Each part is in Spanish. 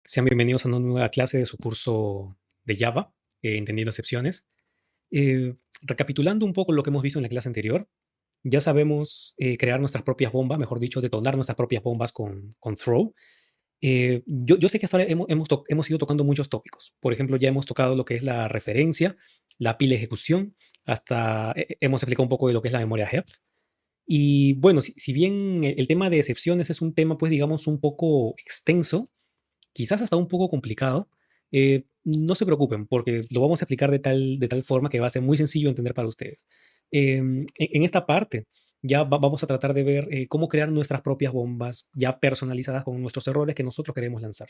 Sean bienvenidos a una nueva clase de su curso de Java, Entendiendo excepciones. Recapitulando un poco lo que hemos visto en la clase anterior, ya sabemos crear nuestras propias bombas, mejor dicho, detonar nuestras propias bombas con throw. Yo sé que hasta ahora hemos ido tocando muchos tópicos. Por ejemplo, ya hemos tocado lo que es la referencia, la pila de ejecución, hasta hemos explicado un poco de lo que es la memoria heap. Y bueno, si bien el tema de excepciones es un tema, pues digamos, un poco extenso, quizás hasta un poco complicado, no se preocupen, porque lo vamos a explicar de tal forma que va a ser muy sencillo de entender para ustedes. En esta parte ya vamos a tratar de ver cómo crear nuestras propias bombas ya personalizadas con nuestros errores que nosotros queremos lanzar.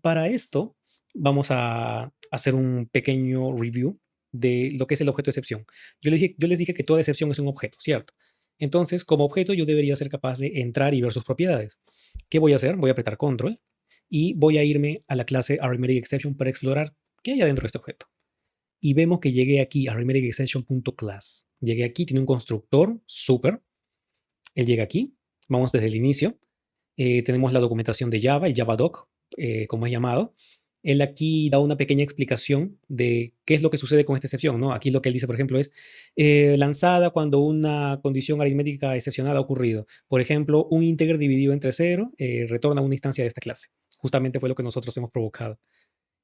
Para esto vamos a hacer un pequeño review de lo que es el objeto de excepción. Yo les dije que toda excepción es un objeto, ¿cierto? Entonces, como objeto, yo debería ser capaz de entrar y ver sus propiedades. ¿Qué voy a hacer? Voy a apretar control y voy a irme a la clase arithmeticException para explorar qué hay adentro de este objeto. Y vemos que llegué aquí a arithmeticException.class. Llegué aquí, tiene un constructor, super. Él llega aquí. Vamos desde el inicio. Tenemos la documentación de Java, el Javadoc, como es llamado. Él aquí da una pequeña explicación de qué es lo que sucede con esta excepción, ¿no? Aquí lo que él dice, por ejemplo, es lanzada cuando una condición aritmética excepcional ha ocurrido. Por ejemplo, un íntegro dividido entre cero retorna una instancia de esta clase. Justamente fue lo que nosotros hemos provocado.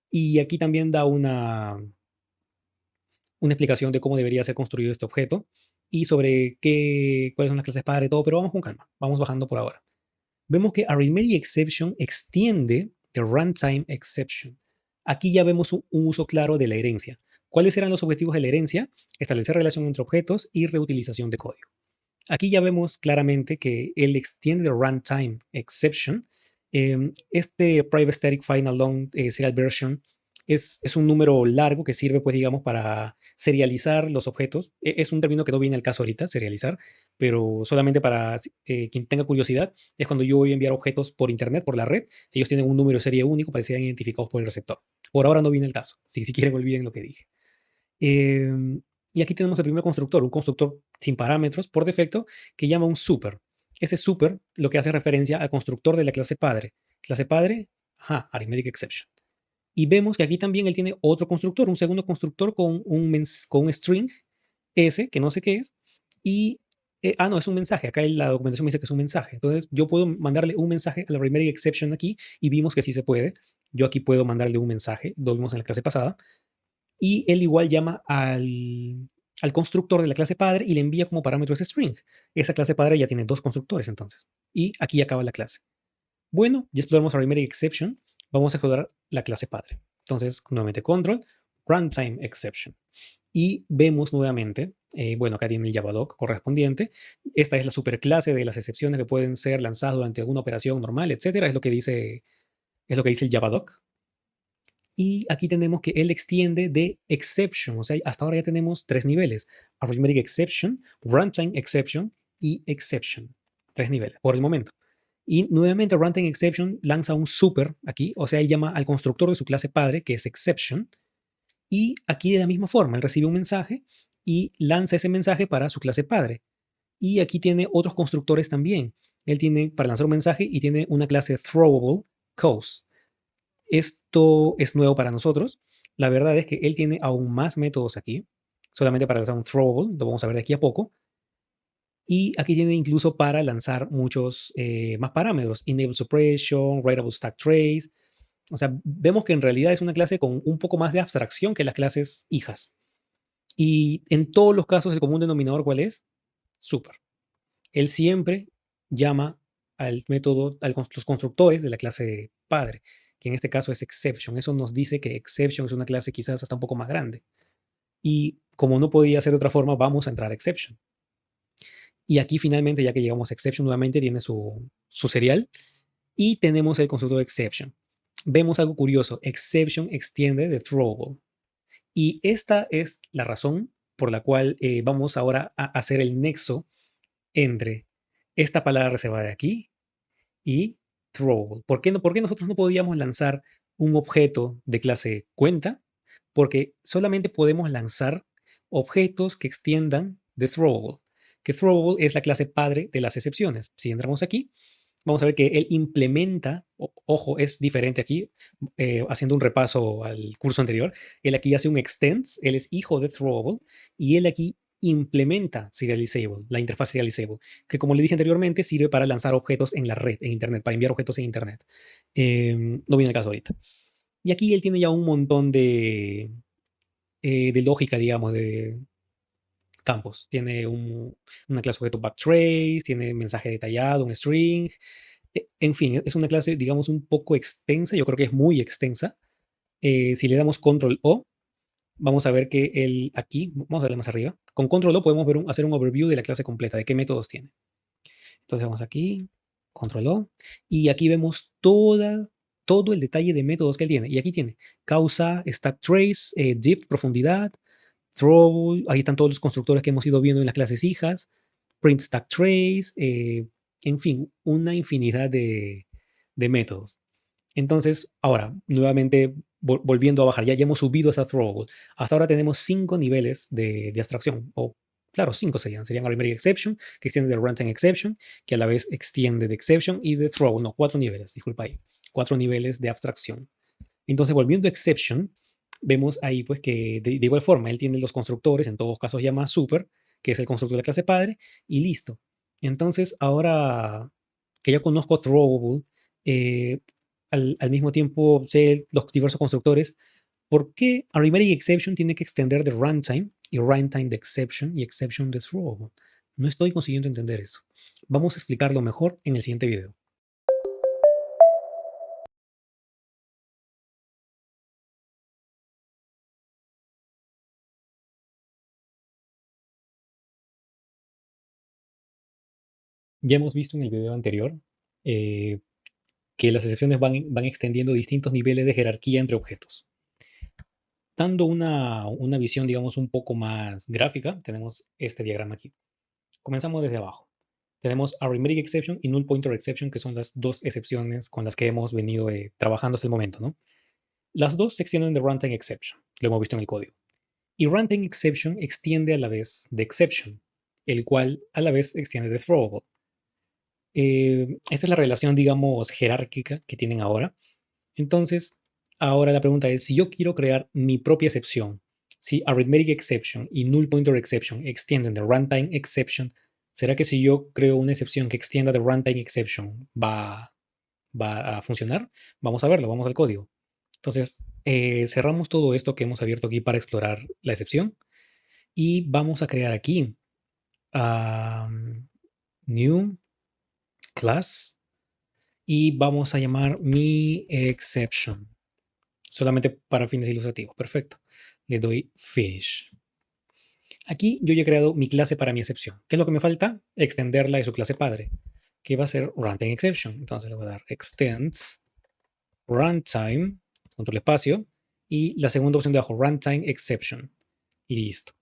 Y aquí también da una explicación de cómo debería ser construido este objeto y sobre cuáles son las clases padre y todo, pero vamos con calma, vamos bajando por ahora. Vemos que arithmeticException extiende the runtime exception. Aquí ya vemos un uso claro de la herencia. ¿Cuáles eran los objetivos de la herencia? Establecer relación entre objetos y reutilización de código. Aquí ya vemos claramente que él extiende the runtime exception. Este private static final long serial version es un número largo que sirve, pues, digamos, para serializar los objetos. Es un término que no viene al caso ahorita, serializar, pero solamente para quien tenga curiosidad, es cuando yo voy a enviar objetos por internet, por la red, ellos tienen un número de serie único para que sean identificados por el receptor. Por ahora no viene el caso. Si quieren, olviden lo que dije. Em, y aquí tenemos el primer constructor, un constructor sin parámetros por defecto que llama un super. Ese super lo que hace referencia al constructor de la clase padre. Clase padre, ajá, arithmetic exception. Y vemos que aquí también él tiene otro constructor, un segundo constructor con un string S, que no sé qué es, y, no, es un mensaje. Acá en la documentación me dice que es un mensaje. Entonces, yo puedo mandarle un mensaje a la arithmetic exception aquí, y vimos que sí se puede. Yo aquí puedo mandarle un mensaje, lo vimos en la clase pasada, y él igual llama al constructor de la clase padre y le envía como parámetro ese string. Esa clase padre ya tiene dos constructores entonces. Y aquí acaba la clase. Bueno, ya exploramos arithmetic exception. Vamos a explorar la clase padre. Entonces, nuevamente control, runtime exception. Y vemos nuevamente, bueno, acá tiene el Javadoc correspondiente. Esta es la superclase de las excepciones que pueden ser lanzadas durante alguna operación normal, etcétera. Es lo que dice el Javadoc. Y aquí tenemos que él extiende de exception. O sea, hasta ahora ya tenemos tres niveles: arithmetic exception, runtime exception y exception. Tres niveles por el momento. Y nuevamente runtime exception lanza un super aquí. O sea, él llama al constructor de su clase padre, que es exception. Y aquí de la misma forma, él recibe un mensaje y lanza ese mensaje para su clase padre. Y aquí tiene otros constructores también. Él tiene para lanzar un mensaje y tiene una clase throwable, cause. Esto es nuevo para nosotros. La verdad es que él tiene aún más métodos aquí, solamente para lanzar un throwable, lo vamos a ver de aquí a poco. Y aquí tiene incluso para lanzar muchos más parámetros: enable suppression, writable stack trace. O sea, vemos que en realidad es una clase con un poco más de abstracción que las clases hijas. Y en todos los casos, el común denominador, ¿cuál es? Super. Él siempre llama al método, los constructores de la clase padre, que en este caso es exception. Eso nos dice que exception es una clase quizás hasta un poco más grande. Y como no podía ser de otra forma, vamos a entrar a exception. Y aquí finalmente, ya que llegamos a exception, nuevamente tiene su serial y tenemos el constructor exception. Vemos algo curioso: exception extiende de throwable. Y esta es la razón por la cual vamos ahora a hacer el nexo entre esta palabra reservada de aquí y throwable. ¿Por qué nosotros no podíamos lanzar un objeto de clase cuenta? Porque solamente podemos lanzar objetos que extiendan de throwable, que throwable es la clase padre de las excepciones. Si entramos aquí, vamos a ver que él implementa, ojo, es diferente aquí, haciendo un repaso al curso anterior, él aquí hace un extends, él es hijo de Throwable, y él aquí implementa Serializable, la interfaz Serializable, que como le dije anteriormente, sirve para lanzar objetos en la red, en Internet, para enviar objetos en Internet. No viene el caso ahorita. Y aquí él tiene ya un montón de lógica, digamos, de campos. Tiene una clase objeto backtrace, tiene mensaje detallado, un string. En fin, es una clase, digamos, un poco extensa. Yo creo que es muy extensa. Si le damos control O, vamos a ver que aquí, vamos a darle más arriba. Con control O podemos hacer un overview de la clase completa, de qué métodos tiene. Entonces vamos aquí, control O, y aquí vemos todo el detalle de métodos que él tiene. Y aquí tiene causa, stack trace, diff, profundidad, throw, ahí están todos los constructores que hemos ido viendo en las clases hijas, print stack trace, en fin, una infinidad de métodos. Entonces, ahora, nuevamente, volviendo a bajar, ya hemos subido esa throwable. Hasta ahora tenemos 5 niveles de abstracción, o claro, 5 serían arithmetic exception, que extiende de runtime exception, que a la vez extiende de exception y de throw, no, 4 niveles, disculpa ahí, 4 niveles de abstracción. Entonces, volviendo a exception, vemos ahí pues que de igual forma él tiene los constructores, en todos casos llama super, que es el constructor de la clase padre, y listo. Entonces, ahora que ya conozco throwable, eh, al mismo tiempo sé los diversos constructores, ¿por qué arithmetic exception tiene que extender de runtime y runtime de exception y exception de throwable? No estoy consiguiendo entender eso. Vamos a explicarlo mejor en el siguiente video. Ya hemos visto en el video anterior eh, que las excepciones van extendiendo distintos niveles de jerarquía entre objetos. Dando una visión, digamos, un poco más gráfica, tenemos este diagrama aquí. Comenzamos desde abajo. Tenemos arithmetic exception y null pointer exception, que son las dos excepciones con las que hemos venido trabajando hasta el momento, ¿no? Las dos se extienden de runtime exception, lo hemos visto en el código. Y runtime exception extiende a la vez de exception, el cual a la vez extiende de throwable. Esta es la relación, digamos, jerárquica que tienen ahora. Entonces, ahora la pregunta es, si yo quiero crear mi propia excepción, si arithmetic exception y null pointer exception extienden de runtime exception, ¿será que si yo creo una excepción que extienda de runtime exception va a funcionar? Vamos a verlo, vamos al código. Entonces, cerramos todo esto que hemos abierto aquí para explorar la excepción y vamos a crear aquí new class y vamos a llamar mi exception. Solamente para fines ilustrativos. Perfecto. Le doy Finish. Aquí yo ya he creado mi clase para mi excepción. ¿Qué es lo que me falta? Extenderla de su clase padre, que va a ser Runtime Exception. Entonces le voy a dar Extends Runtime, control espacio, y la segunda opción de abajo, Runtime Exception. Listo.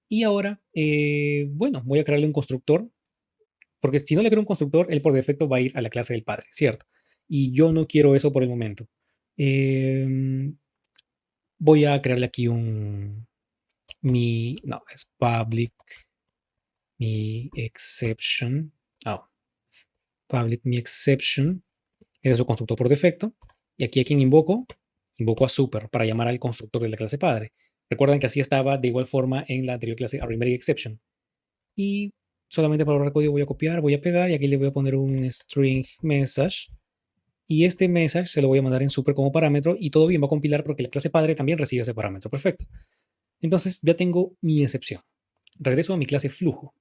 Y ahora, bueno, voy a crearle un constructor, porque si no le creo un constructor, él por defecto va a ir a la clase del padre, ¿cierto? Y yo no quiero eso por el momento. Voy a crearle aquí no, es public, mi exception, public mi exception, ese es su constructor por defecto, y aquí a quien invoco a super para llamar al constructor de la clase padre. Recuerden que así estaba de igual forma en la anterior clase arithmetic exception. Y solamente para ahorrar código voy a copiar, voy a pegar, y aquí le voy a poner un string message, y este message se lo voy a mandar en super como parámetro, y todo bien, va a compilar porque la clase padre también recibe ese parámetro. Perfecto. Entonces ya tengo mi excepción. Regreso a mi clase flujo.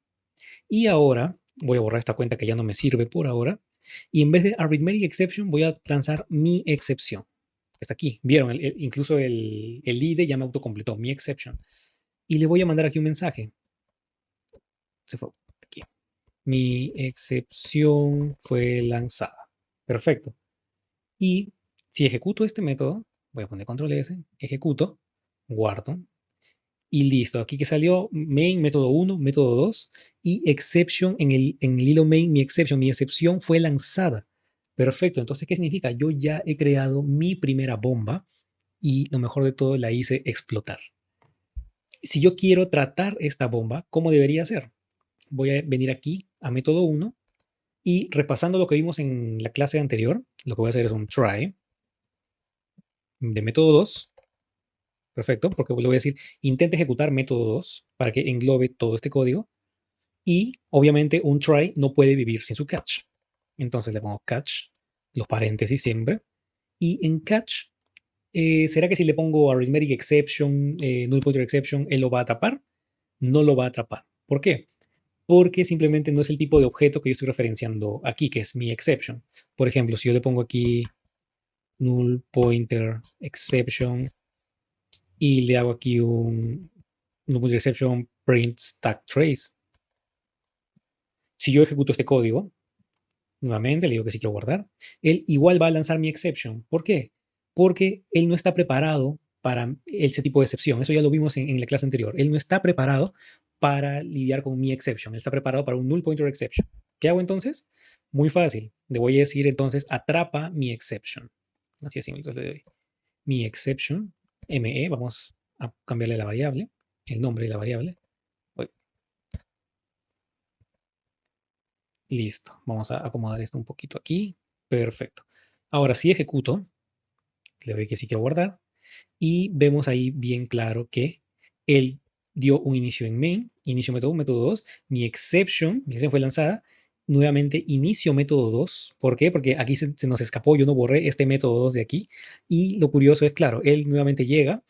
Y ahora voy a borrar esta cuenta que ya no me sirve por ahora. Y en vez de arithmetic exception voy a lanzar mi excepción. Está aquí. Vieron, incluso el IDE ya me autocompletó, mi exception. Y le voy a mandar aquí un mensaje. Se fue aquí. Mi excepción fue lanzada. Perfecto. Y si ejecuto este método, voy a poner control S, ejecuto, guardo, y listo. Aquí que salió main, método 1, método 2 y exception en el hilo main, mi excepción fue lanzada. Perfecto. Entonces, ¿qué significa? Yo ya he creado mi primera bomba y lo mejor de todo la hice explotar. Si yo quiero tratar esta bomba, ¿cómo debería ser? Voy a venir aquí a método 1 Y repasando lo que vimos en la clase anterior, lo que voy a hacer es un try de método 2. Perfecto, porque le voy a decir, intenta ejecutar método 2 para que englobe todo este código. Y obviamente un try no puede vivir sin su catch. Entonces le pongo catch, los paréntesis siempre. Y en catch, ¿será que si le pongo arithmetic exception, null pointer exception, él lo va a atrapar? No lo va a atrapar. ¿Por qué? Porque simplemente no es el tipo de objeto que yo estoy referenciando aquí, que es mi exception. Por ejemplo, si yo le pongo aquí null pointer exception y le hago aquí un null pointer exception print stack trace, si yo ejecuto este código, nuevamente le digo que sí quiero guardar, él igual va a lanzar mi exception. ¿Por qué? Porque él no está preparado para ese tipo de excepción. Eso ya lo vimos en la clase anterior. Él no está preparado para lidiar con mi exception. Él está preparado para un null pointer exception. ¿Qué hago entonces? Muy fácil. Le voy a decir entonces atrapa mi exception. Así es simple. Entonces le doy mi exception, me, vamos a cambiarle la variable, el nombre de la variable. Listo. Vamos a acomodar esto un poquito aquí. Perfecto. Ahora sí ejecuto. Le doy que sí quiero guardar. Y vemos ahí bien claro que él dio un inicio en main, inicio método 1, método 2. Mi exception fue lanzada. Nuevamente inicio método 2. ¿Por qué? Porque aquí se nos escapó. Yo no borré este método 2 de aquí. Y lo curioso es, claro, él nuevamente llega,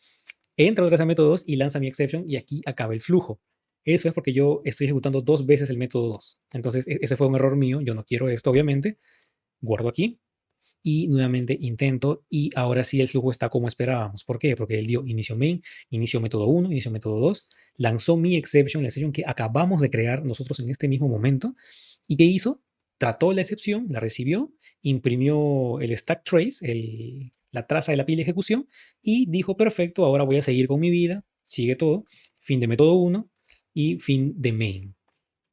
entra otra vez a método 2 y lanza mi exception y aquí acaba el flujo. Eso es porque yo estoy ejecutando dos veces el método 2. Entonces, ese fue un error mío. Yo no quiero esto, obviamente. Guardo aquí y nuevamente intento y ahora sí el flujo está como esperábamos. ¿Por qué? Porque él dio inicio main, inicio método 1, inicio método 2, lanzó mi exception, la excepción que acabamos de crear nosotros en este mismo momento. ¿Y qué hizo? Trató la excepción, la recibió, imprimió el stack trace, la traza de la pila de ejecución y dijo, perfecto, ahora voy a seguir con mi vida, sigue todo, fin de método 1 y fin de main.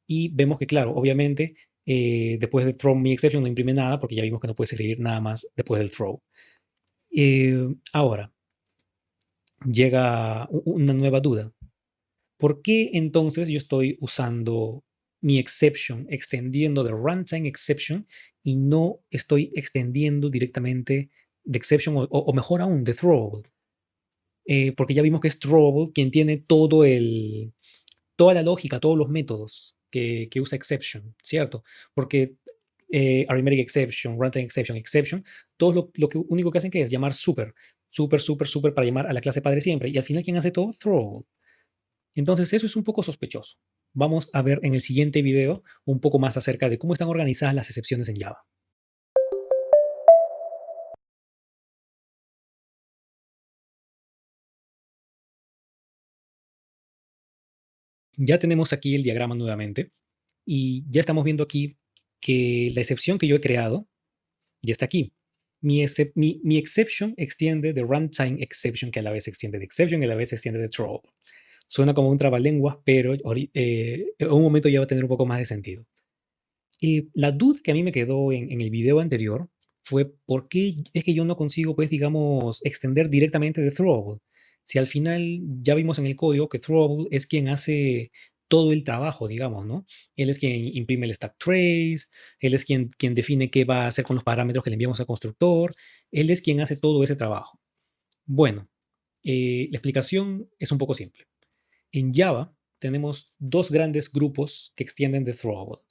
Y vemos que, claro, obviamente, después de throw mi exception no imprime nada porque ya vimos que no puedes escribir nada más después del throw. Ahora, llega una nueva duda. ¿Por qué entonces yo estoy usando mi exception, extendiendo de runtime exception y no estoy extendiendo directamente de exception o mejor aún, de throwable? Porque ya vimos que es throwable quien tiene toda la lógica, todos los métodos que usa exception, ¿cierto? Porque arithmetic exception, runtime exception, exception, todos lo que único que hacen que es llamar super, super, super, super para llamar a la clase padre siempre. Y al final, ¿quién hace todo? Throw. Entonces, eso es un poco sospechoso. Vamos a ver en el siguiente video un poco más acerca de cómo están organizadas las excepciones en Java. Ya tenemos aquí el diagrama nuevamente y ya estamos viendo aquí que la excepción que yo he creado ya está aquí. Mi exception extiende de runtime exception, que a la vez extiende de exception y a la vez extiende de throw. Suena como un trabalenguas, pero en un momento ya va a tener un poco más de sentido. Y la duda que a mí me quedó en el video anterior fue por qué es que yo no consigo, pues, digamos, extender directamente de throwable. Si al final ya vimos en el código que throwable es quien hace todo el trabajo, digamos, ¿no? Él es quien imprime el stack trace, él es quien define qué va a hacer con los parámetros que le enviamos al constructor, él es quien hace todo ese trabajo. Bueno, la explicación es un poco simple. En Java tenemos dos grandes grupos que extienden de throwable.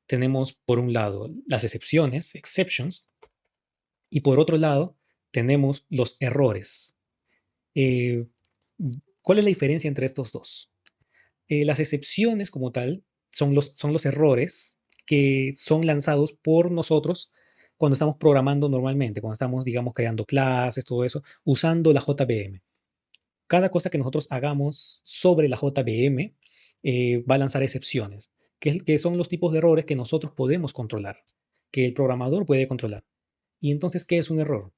Tenemos por un lado las excepciones, exceptions, y por otro lado tenemos los errores. Eh, ¿Cuál es la diferencia entre estos dos? Las excepciones como tal son los errores que son lanzados por nosotros cuando estamos programando normalmente, cuando estamos, digamos, creando clases, todo eso, usando la JVM. Cada cosa que nosotros hagamos sobre la JVM va a lanzar excepciones, que son los tipos de errores que nosotros podemos controlar, que el programador puede controlar. Y entonces, ¿qué es un error?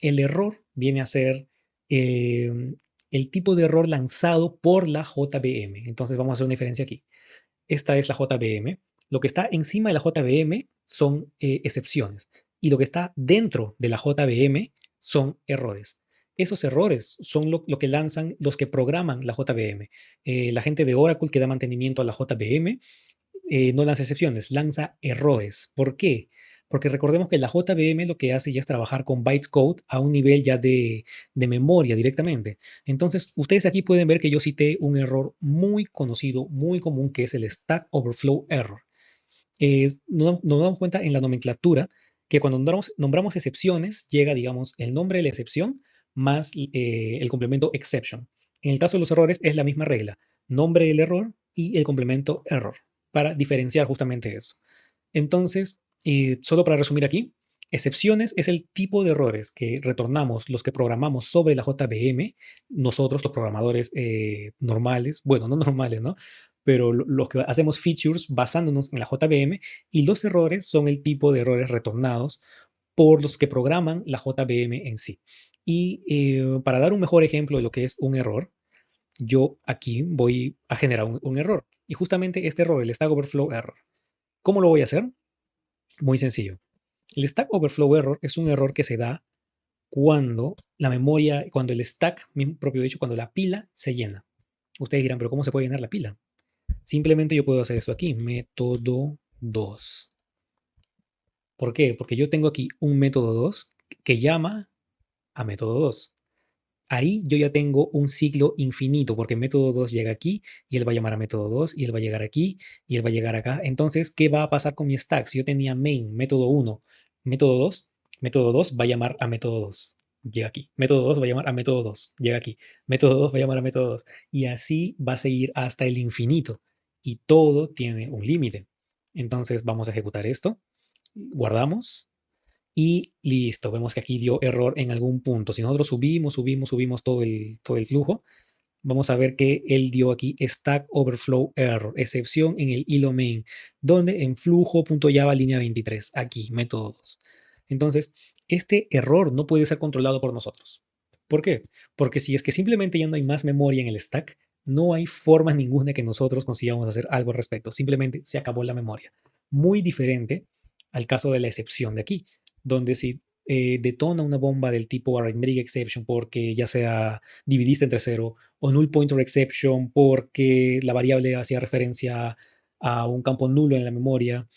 El error viene a ser el tipo de error lanzado por la JVM. Entonces, vamos a hacer una diferencia aquí. Esta es la JVM. Lo que está encima de la JVM son excepciones. Y lo que está dentro de la JVM son errores. Esos errores son lo que lanzan los que programan la JVM. La gente de Oracle que da mantenimiento a la JVM no lanza excepciones, lanza errores. ¿Por qué? Porque recordemos que la JVM lo que hace ya es trabajar con bytecode a un nivel ya de memoria directamente. Entonces, ustedes aquí pueden ver que yo cité un error muy conocido, muy común, que es el Stack Overflow Error. Nos damos cuenta en la nomenclatura que cuando nombramos excepciones, llega, digamos, el nombre de la excepción más el complemento exception. En el caso de los errores es la misma regla, nombre del error y el complemento error, para diferenciar justamente eso. Entonces, solo para resumir aquí, excepciones es el tipo de errores que retornamos los que programamos sobre la JVM, nosotros los programadores normales, bueno, no normales, ¿no? Pero los que hacemos features basándonos en la JVM, y los errores son el tipo de errores retornados por los que programan la JVM en sí. Y para dar un mejor ejemplo de lo que es un error, yo aquí voy a generar un error. Y justamente este error, el Stack Overflow Error. ¿Cómo lo voy a hacer? Muy sencillo. El Stack Overflow Error es un error que se da cuando la memoria, cuando el stack, mismo propio dicho, cuando la pila se llena. Ustedes dirán, pero ¿cómo se puede llenar la pila? Simplemente yo puedo hacer esto aquí, método 2. ¿Por qué? Porque yo tengo aquí un método 2 que llama a método 2. Ahí yo ya tengo un ciclo infinito, porque método 2 llega aquí, y él va a llamar a método 2, y él va a llegar aquí, y él va a llegar acá. Entonces, ¿qué va a pasar con mi stack? Si yo tenía main, método 1, método 2 va a llamar a método 2, llega aquí. Método 2 va a llamar a método 2, llega aquí. Método 2 va a llamar a método 2. Y así va a seguir hasta el infinito. Y todo tiene un límite. Entonces, vamos a ejecutar esto. Guardamos y listo, vemos que aquí dio error en algún punto. Si nosotros subimos todo el flujo, vamos a ver que él dio aquí Stack Overflow Error, excepción en el hilo main, donde en flujo.java línea 23, aquí, método 2. Entonces, este error no puede ser controlado por nosotros. ¿Por qué? Porque si es que simplemente ya no hay más memoria en el stack, no hay forma ninguna que nosotros consigamos hacer algo al respecto. Simplemente se acabó la memoria. Muy diferente al caso de la excepción de aquí, donde si detona una bomba del tipo arithmetic exception porque ya sea dividiste entre cero, o null pointer exception porque la variable hacía referencia a un campo nulo en la memoria.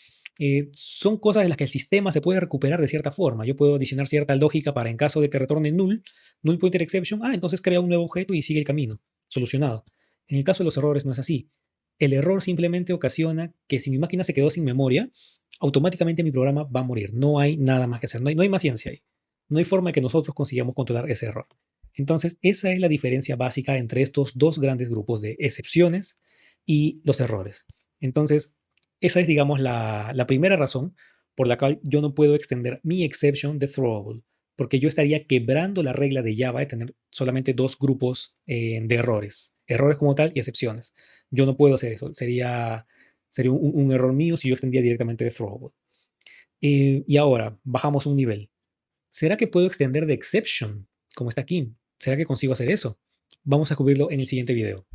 Son cosas en las que el sistema se puede recuperar de cierta forma. Yo puedo adicionar cierta lógica para en caso de que retorne null pointer exception, entonces crea un nuevo objeto y sigue el camino. Solucionado. En el caso de los errores no es así. El error simplemente ocasiona que si mi máquina se quedó sin memoria, automáticamente mi programa va a morir. No hay nada más que hacer. No hay más ciencia ahí. No hay forma de que nosotros consigamos controlar ese error. Entonces, esa es la diferencia básica entre estos dos grandes grupos de excepciones y los errores. Entonces, esa es, digamos, la primera razón por la cual yo no puedo extender mi exception de throwable, porque yo estaría quebrando la regla de Java de tener solamente dos grupos de errores, errores como tal y excepciones. Yo no puedo hacer eso, sería un error mío si yo extendía directamente de throwable. Y ahora, bajamos un nivel. ¿Será que puedo extender de exception, como está aquí? ¿Será que consigo hacer eso? Vamos a cubrirlo en el siguiente video.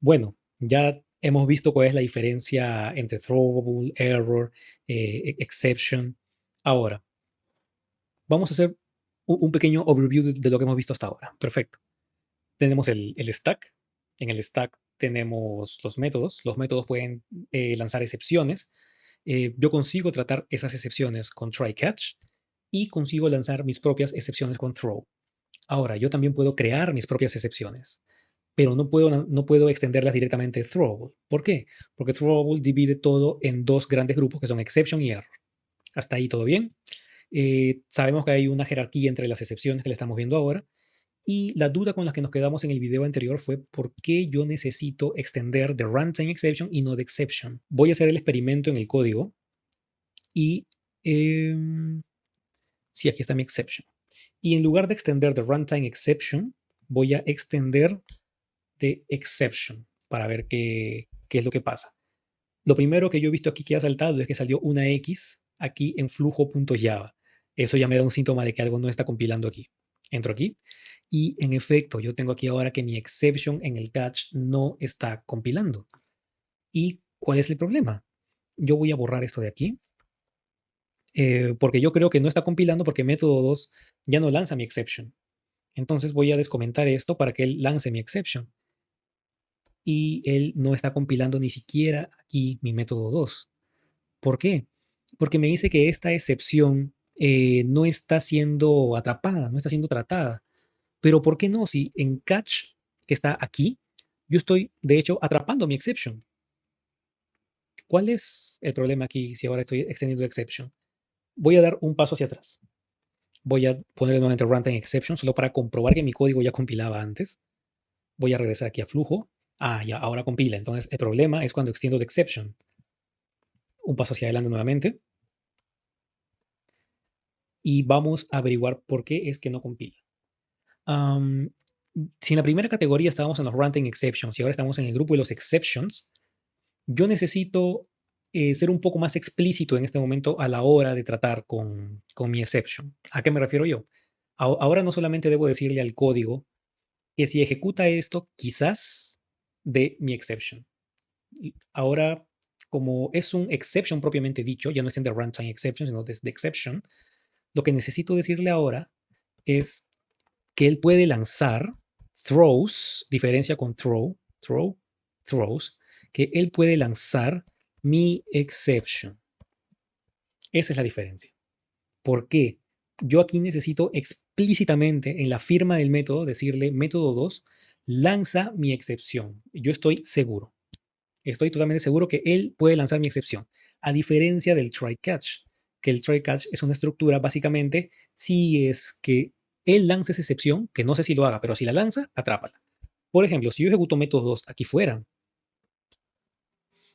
Bueno, ya hemos visto cuál es la diferencia entre throwable, error, exception. Ahora, vamos a hacer un pequeño overview de lo que hemos visto hasta ahora. Perfecto. Tenemos el stack. En el stack tenemos los métodos. Los métodos pueden lanzar excepciones. Yo consigo tratar esas excepciones con try catch y consigo lanzar mis propias excepciones con throw. Ahora, yo también puedo crear mis propias excepciones, pero no puedo extenderlas directamente a throwable. ¿Por qué? Porque throwable divide todo en dos grandes grupos que son exception y error. Hasta ahí todo bien. Sabemos que hay una jerarquía entre las excepciones que le estamos viendo ahora. Y la duda con la que nos quedamos en el video anterior fue por qué yo necesito extender de runtime exception y no de exception. Voy a hacer el experimento en el código y sí, aquí está mi exception. Y en lugar de extender de runtime exception, voy a extender de exception para ver qué es lo que pasa. Lo primero que yo he visto aquí que ha saltado es que salió una X aquí en flujo.java. Eso ya me da un síntoma de que algo no está compilando aquí. Entro aquí y en efecto yo tengo aquí ahora que mi exception en el catch no está compilando. ¿Y cuál es el problema? Yo voy a borrar esto de aquí. porque yo creo que no está compilando porque método 2 ya no lanza mi exception. Entonces voy a descomentar esto para que él lance mi exception. Y él no está compilando ni siquiera aquí mi método 2. ¿Por qué? Porque me dice que esta excepción no está siendo atrapada, no está siendo tratada. Pero ¿por qué no? Si en catch, que está aquí, yo estoy, de hecho, atrapando mi exception. ¿Cuál es el problema aquí si ahora estoy extendiendo exception? Voy a dar un paso hacia atrás. Voy a poner nuevamente runtime exception solo para comprobar que mi código ya compilaba antes. Voy a regresar aquí a flujo. Ah, ya, ahora compila. Entonces, el problema es cuando extiendo de exception. Un paso hacia adelante nuevamente. Y vamos a averiguar por qué es que no compila. Si en la primera categoría estábamos en los runtime exceptions y ahora estamos en el grupo de los exceptions, yo necesito ser un poco más explícito en este momento a la hora de tratar con mi exception. ¿A qué me refiero yo? Ahora no solamente debo decirle al código que si ejecuta esto, quizás de mi exception. Ahora, como es un exception propiamente dicho, ya no es en the runtime exception, sino desde exception, lo que necesito decirle ahora es que él puede lanzar throws, diferencia con throws, que él puede lanzar mi exception. Esa es la diferencia. ¿Por qué? Yo aquí necesito explícitamente en la firma del método decirle método 2 lanza mi excepción. Yo estoy seguro. Estoy totalmente seguro que él puede lanzar mi excepción. A diferencia del try catch, que el try catch es una estructura básicamente si es que él lanza esa excepción, que no sé si lo haga, pero si la lanza, atrápala. Por ejemplo, si yo ejecuto método 2 aquí fuera,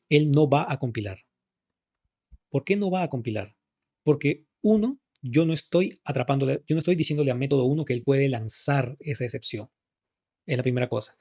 él no va a compilar. ¿Por qué no va a compilar? Porque uno, yo no estoy atrapándole, yo no estoy diciéndole a método 1 que él puede lanzar esa excepción. Es la primera cosa.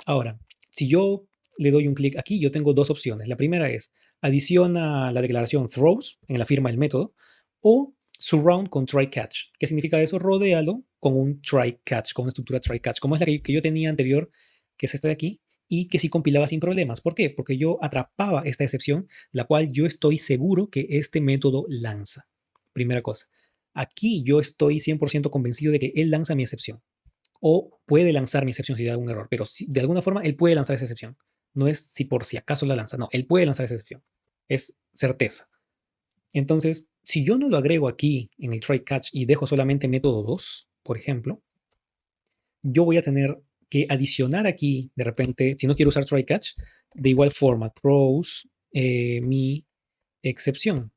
Ahora, si yo le doy un clic aquí, yo tengo dos opciones. La primera es adiciona la declaración throws en la firma del método o surround con try catch. ¿Qué significa eso? Rodéalo con un try catch, con una estructura try catch, como es la que yo tenía anterior, que es esta de aquí, y que sí compilaba sin problemas. ¿Por qué? Porque yo atrapaba esta excepción, la cual yo estoy seguro que este método lanza. Primera cosa. Aquí yo estoy 100% convencido de que él lanza mi excepción o puede lanzar mi excepción si da algún error, pero si, de alguna forma él puede lanzar esa excepción. No es si por si acaso la lanza, no, él puede lanzar esa excepción. Es certeza. Entonces, si yo no lo agrego aquí en el try catch y dejo solamente método 2, por ejemplo, yo voy a tener que adicionar aquí, de repente, si no quiero usar try catch, de igual forma, throws mi excepción.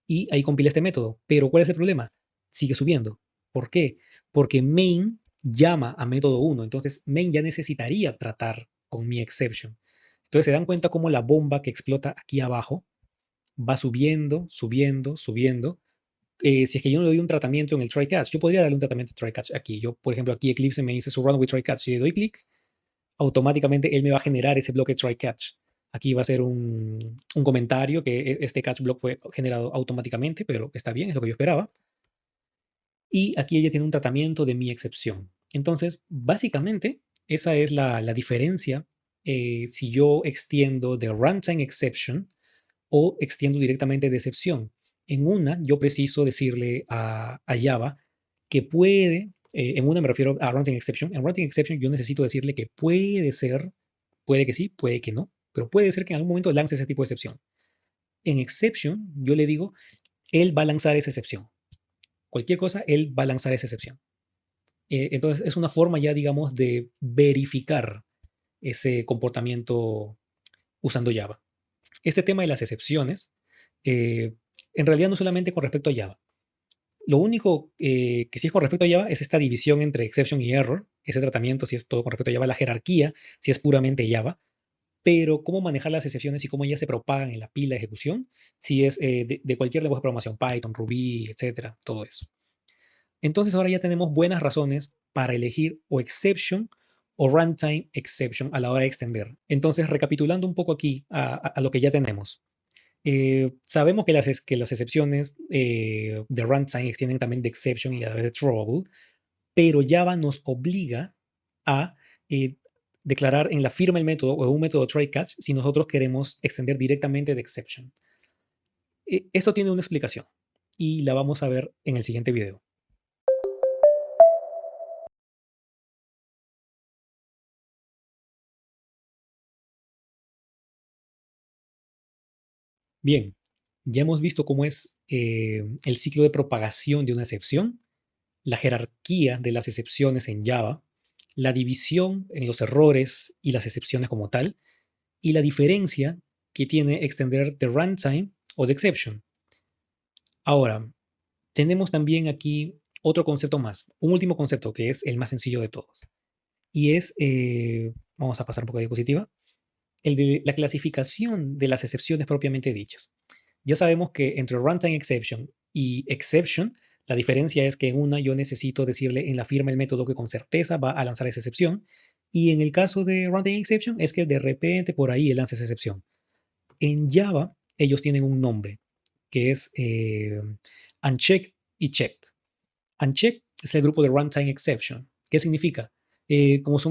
Y ahí compila este método. Pero ¿cuál es el problema? Sigue subiendo. ¿Por qué? Porque main llama a método 1. Entonces main ya necesitaría tratar con mi exception. Entonces se dan cuenta cómo la bomba que explota aquí abajo va subiendo, subiendo, subiendo. Si es que yo no le doy un tratamiento en el try catch, yo podría darle un tratamiento de try catch aquí. Yo, por ejemplo, aquí Eclipse me dice surround with try catch. Si le doy clic, automáticamente él me va a generar ese bloque try catch. Aquí va a ser un comentario que este catch block fue generado automáticamente, pero está bien, es lo que yo esperaba. Y aquí ella tiene un tratamiento de mi excepción. Entonces, básicamente, esa es la diferencia si yo extiendo de runtime exception o extiendo directamente de excepción. En una, yo preciso decirle a Java que puede, en una me refiero a runtime exception, en runtime exception yo necesito decirle que puede ser, puede que sí, puede que no, pero puede ser que en algún momento lance ese tipo de excepción. En exception, yo le digo, él va a lanzar esa excepción. Cualquier cosa, él va a lanzar esa excepción. Entonces, es una forma ya, digamos, de verificar ese comportamiento usando Java. Este tema de las excepciones, en realidad no solamente con respecto a Java. Lo único que sí es con respecto a Java es esta división entre exception y error, ese tratamiento si es todo con respecto a Java, la jerarquía si es puramente Java, pero cómo manejar las excepciones y cómo ellas se propagan en la pila de ejecución, si es de cualquier lenguaje de programación, Python, Ruby, etcétera, todo eso. Entonces ahora ya tenemos buenas razones para elegir o exception o runtime exception a la hora de extender. Entonces, recapitulando un poco aquí a lo que ya tenemos. Sabemos que las excepciones de runtime extienden también de exception y a la vez de throwable, pero Java nos obliga a eh, declarar en la firma el método o un método try catch si nosotros queremos extender directamente de exception. Esto tiene una explicación y la vamos a ver en el siguiente video. Bien, ya hemos visto cómo es el ciclo de propagación de una excepción, la jerarquía de las excepciones en Java, la división en los errores y las excepciones como tal, y la diferencia que tiene extender de runtime o de exception. Ahora, tenemos también aquí otro concepto más, un último concepto que es el más sencillo de todos. Y es, vamos a pasar un poco de diapositiva, el de la clasificación de las excepciones propiamente dichas. Ya sabemos que entre runtime exception y exception, la diferencia es que en una yo necesito decirle en la firma el método que con certeza va a lanzar esa excepción, y en el caso de runtime exception es que de repente por ahí él lanza esa excepción. En Java ellos tienen un nombre que es unchecked y checked. Unchecked es el grupo de runtime exception. ¿Qué significa? Como su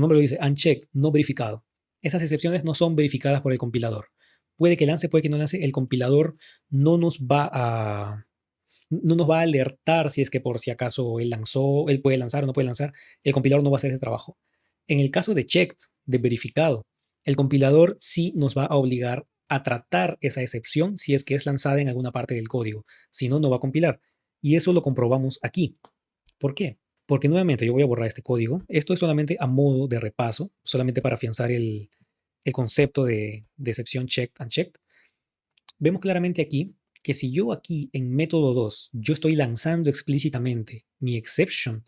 nombre lo dice, unchecked, no verificado. Esas excepciones no son verificadas por el compilador. Puede que lance, puede que no lance. El compilador no nos va a, no nos va a alertar si es que por si acaso él lanzó, él puede lanzar o no puede lanzar. El compilador no va a hacer ese trabajo. En el caso de checked, de verificado, el compilador sí nos va a obligar a tratar esa excepción si es que es lanzada en alguna parte del código. Si no, no va a compilar. Y eso lo comprobamos aquí. ¿Por qué? Porque nuevamente yo voy a borrar este código. Esto es solamente a modo de repaso, solamente para afianzar el concepto de excepción checked, unchecked. Vemos claramente aquí que si yo aquí en método 2 yo estoy lanzando explícitamente mi exception,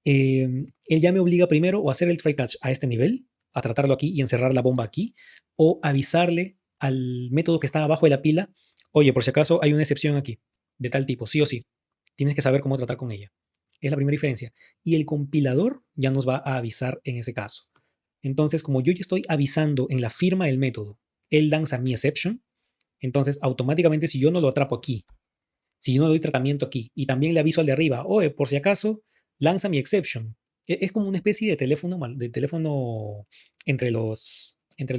él ya me obliga primero o a hacer el try catch a este nivel, a tratarlo aquí y encerrar la bomba aquí, o avisarle al método que está abajo de la pila, oye, por si acaso hay una excepción aquí, de tal tipo, sí o sí, tienes que saber cómo tratar con ella. Es la primera diferencia. Y el compilador ya nos va a avisar en ese caso. Entonces, como yo ya estoy avisando en la firma del método, él lanza mi exception, entonces automáticamente si yo no lo atrapo aquí, si yo no doy tratamiento aquí y también le aviso al de arriba, oye, por si acaso, lanza mi exception. Es como una especie de teléfono entre los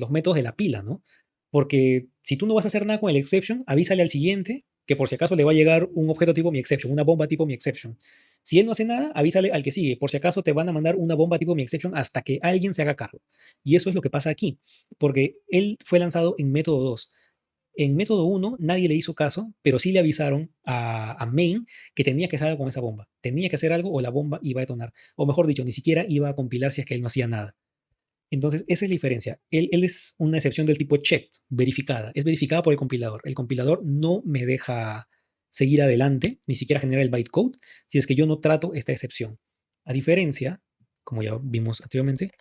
métodos de la pila, ¿no? Porque si tú no vas a hacer nada con el exception, avísale al siguiente que por si acaso le va a llegar un objeto tipo mi exception, una bomba tipo mi exception. Si él no hace nada, avísale al que sigue. Por si acaso te van a mandar una bomba tipo mi exception hasta que alguien se haga cargo. Y eso es lo que pasa aquí, porque él fue lanzado en método 2. En método 1 nadie le hizo caso, pero sí le avisaron a main que tenía que hacer algo con esa bomba. Tenía que hacer algo o la bomba iba a detonar. O mejor dicho, ni siquiera iba a compilar si es que él no hacía nada. Entonces, esa es la diferencia. Él es una excepción del tipo checked, verificada. Es verificada por el compilador. El compilador no me deja seguir adelante, ni siquiera genera el bytecode, si es que yo no trato esta excepción. A diferencia, como ya vimos anteriormente,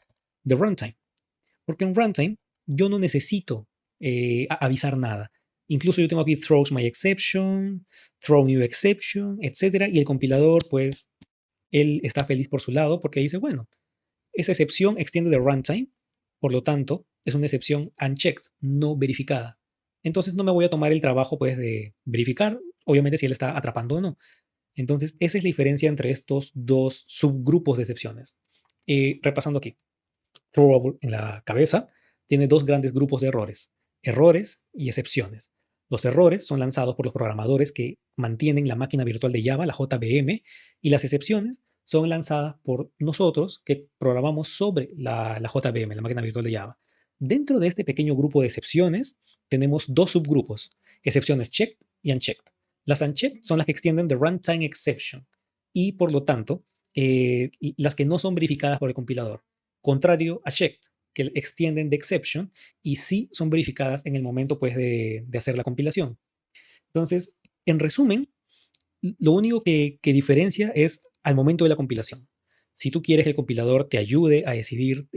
de runtime. Porque en runtime yo no necesito avisar nada. Incluso yo tengo aquí throws my exception, throw new exception, etcétera, y el compilador, pues, él está feliz por su lado porque dice, bueno, esa excepción extiende de runtime, por lo tanto, es una excepción unchecked, no verificada. Entonces no me voy a tomar el trabajo, pues, de verificar, obviamente, si él está atrapando o no. Entonces, esa es la diferencia entre estos dos subgrupos de excepciones. Repasando aquí. Throwable en la cabeza tiene dos grandes grupos de errores, errores y excepciones. Los errores son lanzados por los programadores que mantienen la máquina virtual de Java, la JVM, y las excepciones son lanzadas por nosotros que programamos sobre la JVM, la máquina virtual de Java. Dentro de este pequeño grupo de excepciones tenemos dos subgrupos, excepciones checked y unchecked. Las unchecked son las que extienden de runtime exception y por lo tanto las que no son verificadas por el compilador, contrario a checked, que extienden de exception y sí son verificadas en el momento pues, de hacer la compilación. Entonces, en resumen, lo único que diferencia es al momento de la compilación. Si tú quieres que el compilador te ayude a decidir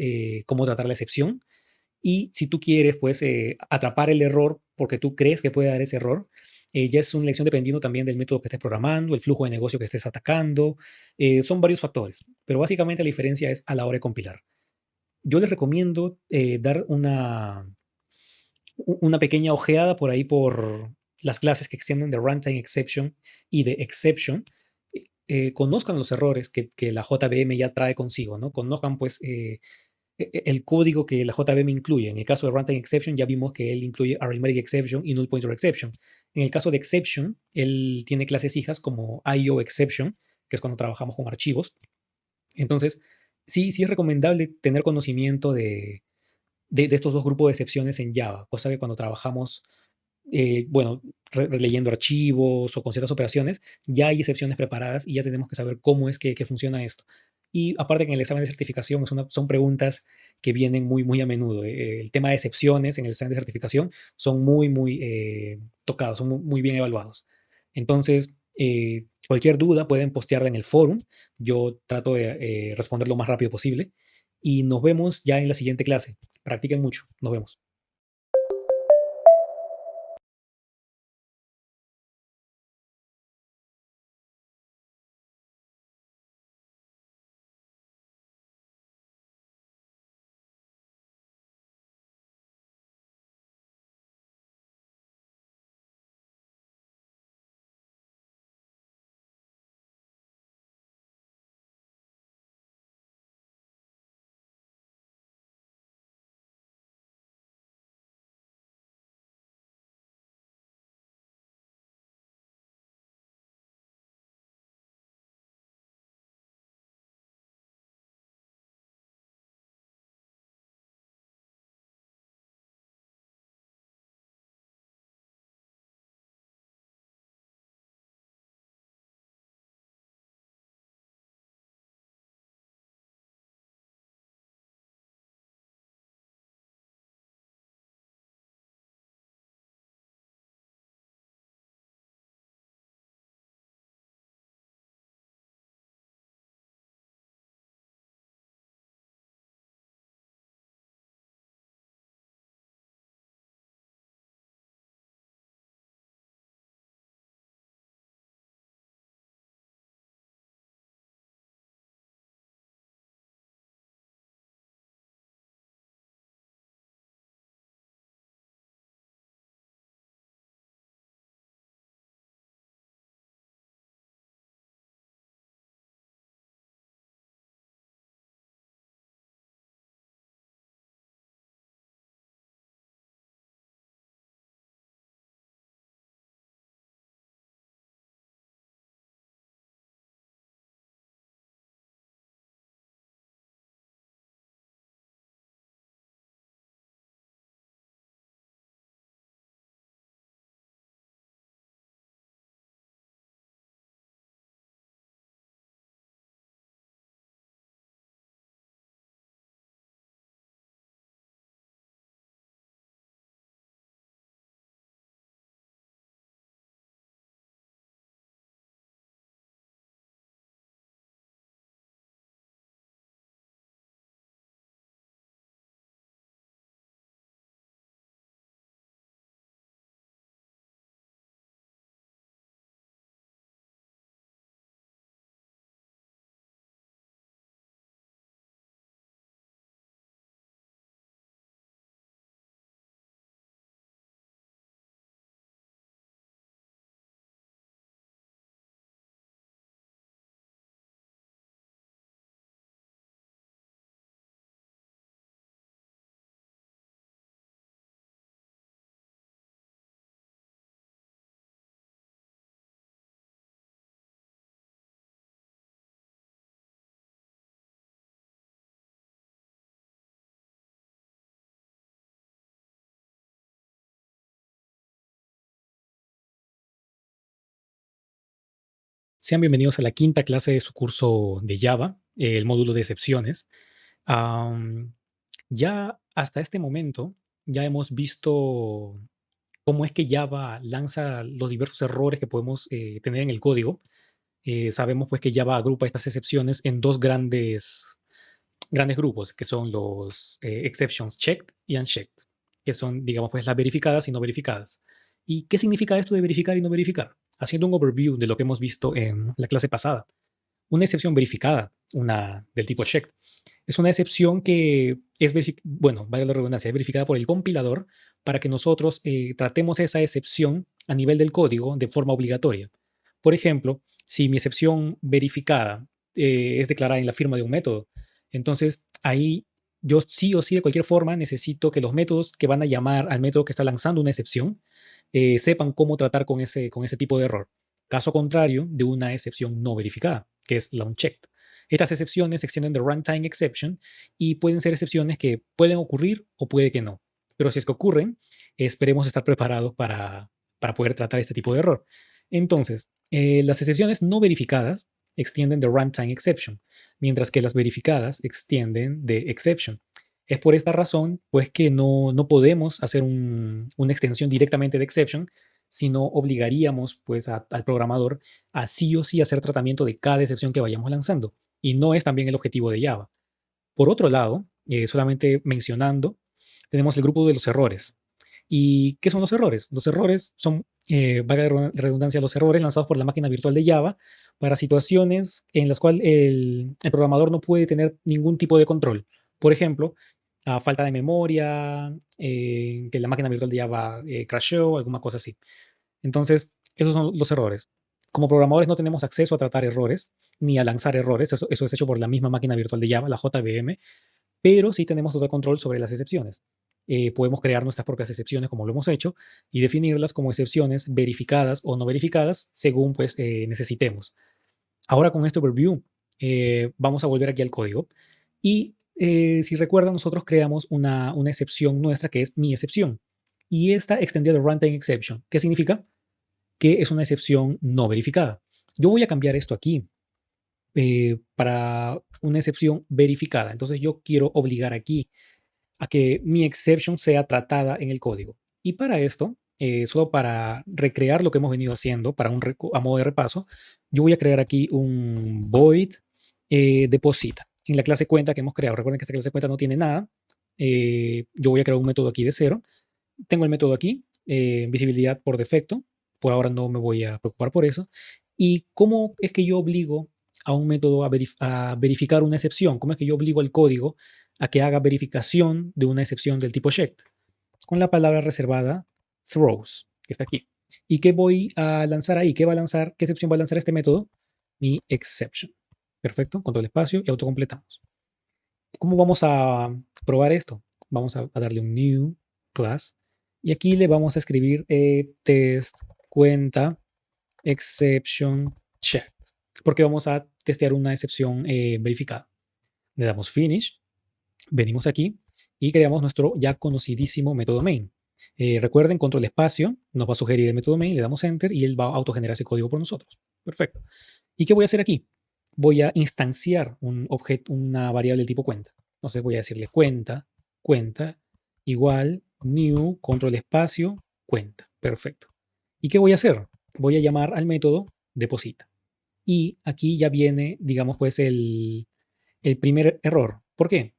cómo tratar la excepción y si tú quieres pues atrapar el error porque tú crees que puede dar ese error, ya es una elección dependiendo también del método que estés programando, el flujo de negocio que estés atacando, son varios factores, pero básicamente la diferencia es a la hora de compilar. Yo les recomiendo dar una pequeña ojeada por ahí por las clases que extienden de runtime exception y de exception. Conozcan los errores que la JVM ya trae consigo, ¿no? Conozcan pues el código que la JVM incluye. En el caso de Runtime Exception ya vimos que él incluye Arithmetic Exception y Null Pointer Exception. En el caso de Exception, él tiene clases hijas como IO Exception, que es cuando trabajamos con archivos. Entonces, sí es recomendable tener conocimiento de estos dos grupos de excepciones en Java, cosa que cuando trabajamos, bueno, leyendo archivos o con ciertas operaciones, ya hay excepciones preparadas y ya tenemos que saber cómo es que funciona esto. Y aparte que en el examen de certificación son preguntas que vienen muy a menudo. El tema de excepciones en el examen de certificación son muy tocados, son muy bien evaluados. Entonces, cualquier duda pueden postearla en el forum. Yo trato de responder lo más rápido posible. Y nos vemos ya en la siguiente clase. Practiquen mucho. Nos vemos. Sean bienvenidos a la quinta clase de su curso de Java, el módulo de excepciones. Am, ya hasta este momento, ya hemos visto cómo es que Java lanza los diversos errores que podemos tener en el código. Sabemos pues que Java agrupa estas excepciones en dos grandes grupos, que son los exceptions checked y unchecked, que son, digamos, pues las verificadas y no verificadas. ¿Y qué significa esto de verificar y no verificar? Haciendo un overview de lo que hemos visto en la clase pasada. Una excepción verificada, una del tipo checked, es una excepción que es, bueno, vaya la redundancia, es verificada por el compilador para que nosotros tratemos esa excepción a nivel del código de forma obligatoria. Por ejemplo, si mi excepción verificada es declarada en la firma de un método, entonces ahí yo sí o sí, de cualquier forma, necesito que los métodos que van a llamar al método que está lanzando una excepción sepan cómo tratar con ese tipo de error. Caso contrario de una excepción no verificada, que es la unchecked. Estas excepciones se extienden de runtime exception y pueden ser excepciones que pueden ocurrir o puede que no. Pero si es que ocurren, esperemos estar preparados para poder tratar este tipo de error. Entonces, las excepciones no verificadas extienden de runtime exception, mientras que las verificadas extienden de exception. Es por esta razón, pues, que no podemos hacer una extensión directamente de exception, sino obligaríamos, pues, al programador a sí o sí hacer tratamiento de cada excepción que vayamos lanzando. Y no es también el objetivo de Java. Por otro lado, solamente mencionando, tenemos el grupo de los errores. ¿Y qué son los errores? Los errores son, valga la redundancia, los errores lanzados por la máquina virtual de Java para situaciones en las cuales el programador no puede tener ningún tipo de control. Por ejemplo, a falta de memoria, que la máquina virtual de Java crashó, alguna cosa así. Entonces, esos son los errores. Como programadores no tenemos acceso a tratar errores ni a lanzar errores. Eso es hecho por la misma máquina virtual de Java, la JVM, pero sí tenemos todo el control sobre las excepciones. Podemos crear nuestras propias excepciones como lo hemos hecho y definirlas como excepciones verificadas o no verificadas según pues necesitemos. Ahora con este overview vamos a volver aquí al código y si recuerdan nosotros creamos una excepción nuestra que es mi excepción y esta extendida de runtime exception. ¿Qué significa? Que es una excepción no verificada. Yo voy a cambiar esto aquí para una excepción verificada. Entonces yo quiero obligar aquí a que mi exception sea tratada en el código. Y para esto, solo para recrear lo que hemos venido haciendo, a modo de repaso, yo voy a crear aquí un void deposita en la clase cuenta que hemos creado. Recuerden que esta clase cuenta no tiene nada. Yo voy a crear un método aquí de cero. Tengo el método aquí, visibilidad por defecto. Por ahora no me voy a preocupar por eso. ¿Y cómo es que yo obligo a un método a verificar una excepción? ¿Cómo es que yo obligo al código a que haga verificación de una excepción del tipo checked? Con la palabra reservada throws, que está aquí. ¿Y qué voy a lanzar ahí? ¿Qué va a lanzar? ¿Qué excepción va a lanzar este método? Mi exception. Perfecto, control espacio y autocompletamos. ¿Cómo vamos a probar esto? Vamos a darle un new class y aquí le vamos a escribir test cuenta exception checked, porque vamos a testear una excepción verificada. Le damos finish, venimos aquí y creamos nuestro ya conocidísimo método main. Recuerden, control espacio, nos va a sugerir el método main, le damos enter y él va a autogenerar ese código por nosotros. Perfecto. ¿Y qué voy a hacer aquí? Voy a instanciar un objeto, una variable del tipo cuenta. Entonces voy a decirle cuenta igual new, control espacio, cuenta. Perfecto. ¿Y qué voy a hacer? Voy a llamar al método deposita. Y aquí ya viene, digamos, pues el primer error. ¿Por qué?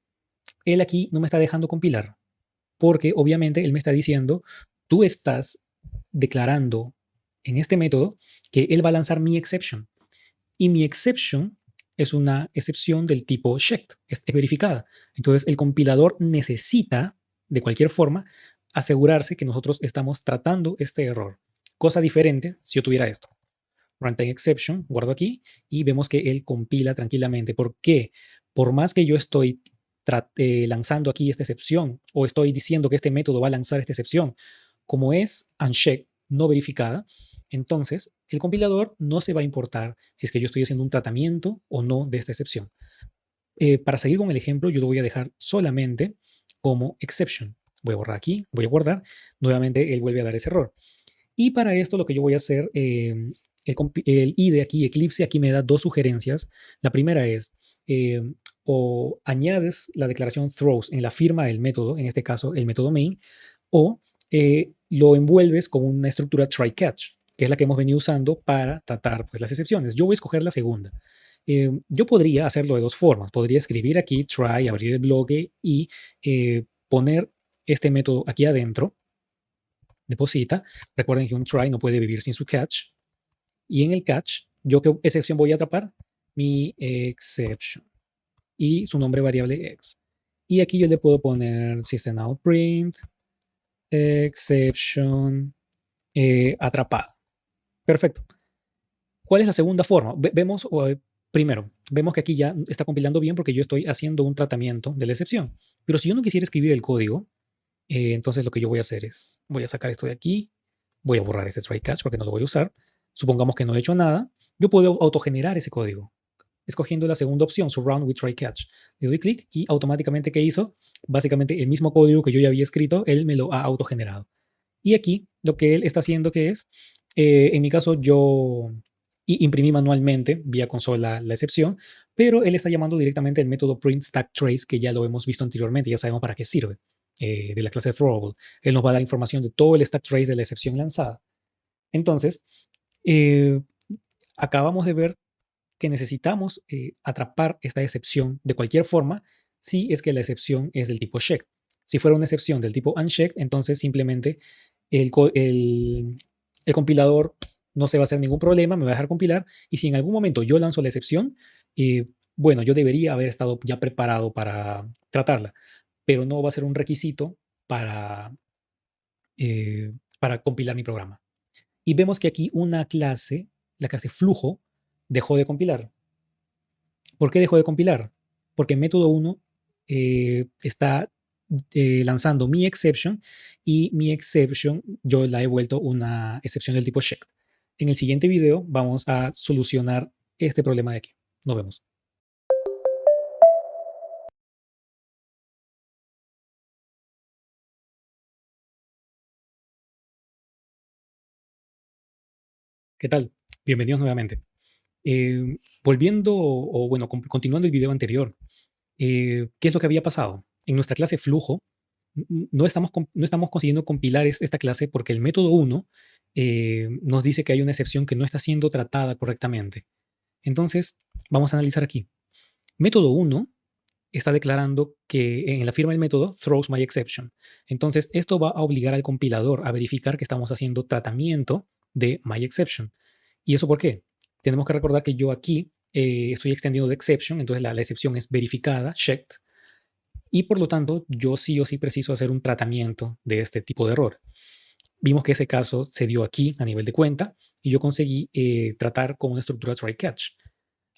Él aquí no me está dejando compilar, porque obviamente él me está diciendo, tú estás declarando en este método que él va a lanzar mi exception. Y mi exception es una excepción del tipo checked, es verificada. Entonces el compilador necesita, de cualquier forma, asegurarse que nosotros estamos tratando este error. Cosa diferente si yo tuviera esto. Runtime exception, guardo aquí y vemos que él compila tranquilamente. ¿Por qué? Por más que yo estoy lanzando aquí esta excepción o estoy diciendo que este método va a lanzar esta excepción, como es unchecked, no verificada, entonces el compilador no se va a importar si es que yo estoy haciendo un tratamiento o no de esta excepción. Para seguir con el ejemplo, yo lo voy a dejar solamente como exception. Voy a borrar aquí, voy a guardar. Nuevamente él vuelve a dar ese error. Y para esto lo que yo voy a hacer, el IDE aquí, Eclipse, aquí me da dos sugerencias. La primera es, o añades la declaración throws en la firma del método, en este caso el método main, o lo envuelves con una estructura try-catch, que es la que hemos venido usando para tratar pues, las excepciones. Yo voy a escoger la segunda. Yo podría hacerlo de dos formas. Podría escribir aquí try, abrir el bloque y poner este método aquí adentro, deposita. Recuerden que un try no puede vivir sin su catch. Y en el catch, ¿yo qué excepción voy a atrapar? Mi exception. Y su nombre variable x. Y aquí yo le puedo poner system out print exception atrapado. Perfecto. ¿Cuál es la segunda forma? Vemos Primero, vemos que aquí ya está compilando bien porque yo estoy haciendo un tratamiento de la excepción. Pero si yo no quisiera escribir el código, entonces lo que yo voy a hacer es, voy a sacar esto de aquí, voy a borrar este try catch porque no lo voy a usar. Supongamos que no he hecho nada. Yo puedo autogenerar ese código escogiendo la segunda opción, Surround with Try Catch. Le doy clic y automáticamente, ¿qué hizo? Básicamente el mismo código que yo ya había escrito, él me lo ha autogenerado. Y aquí lo que él está haciendo que es, en mi caso yo imprimí manualmente vía consola la excepción, pero él está llamando directamente el método print stack trace que ya lo hemos visto anteriormente, ya sabemos para qué sirve, de la clase throwable. Él nos va a dar información de todo el stack trace de la excepción lanzada. Entonces, eh, acabamos de ver que necesitamos atrapar esta excepción de cualquier forma si es que la excepción es del tipo check. Si fuera una excepción del tipo unchecked, entonces simplemente el, el compilador no se va a hacer ningún problema, me va a dejar compilar, y si en algún momento yo lanzo la excepción, bueno, yo debería haber estado ya preparado para tratarla, pero no va a ser un requisito para compilar mi programa. Y vemos que aquí una clase, la clase flujo, dejó de compilar. ¿Por qué dejó de compilar? Porque método 1 está lanzando mi exception y mi exception yo la he vuelto una excepción del tipo check. En el siguiente video vamos a solucionar este problema de aquí. Nos vemos. ¿Qué tal? Bienvenidos nuevamente. Volviendo, o bueno, continuando el video anterior, ¿qué es lo que había pasado? En nuestra clase flujo, no estamos consiguiendo compilar esta clase porque el método 1 nos dice que hay una excepción que no está siendo tratada correctamente. Entonces, vamos a analizar aquí. Método 1 está declarando que en la firma del método throws my exception. Entonces, esto va a obligar al compilador a verificar que estamos haciendo tratamiento de my exception. ¿Y eso por qué? Tenemos que recordar que yo aquí estoy extendiendo de exception, entonces la excepción es verificada, checked, y por lo tanto yo sí o sí preciso hacer un tratamiento de este tipo de error. Vimos que ese caso se dio aquí a nivel de cuenta y yo conseguí tratar con una estructura try-catch.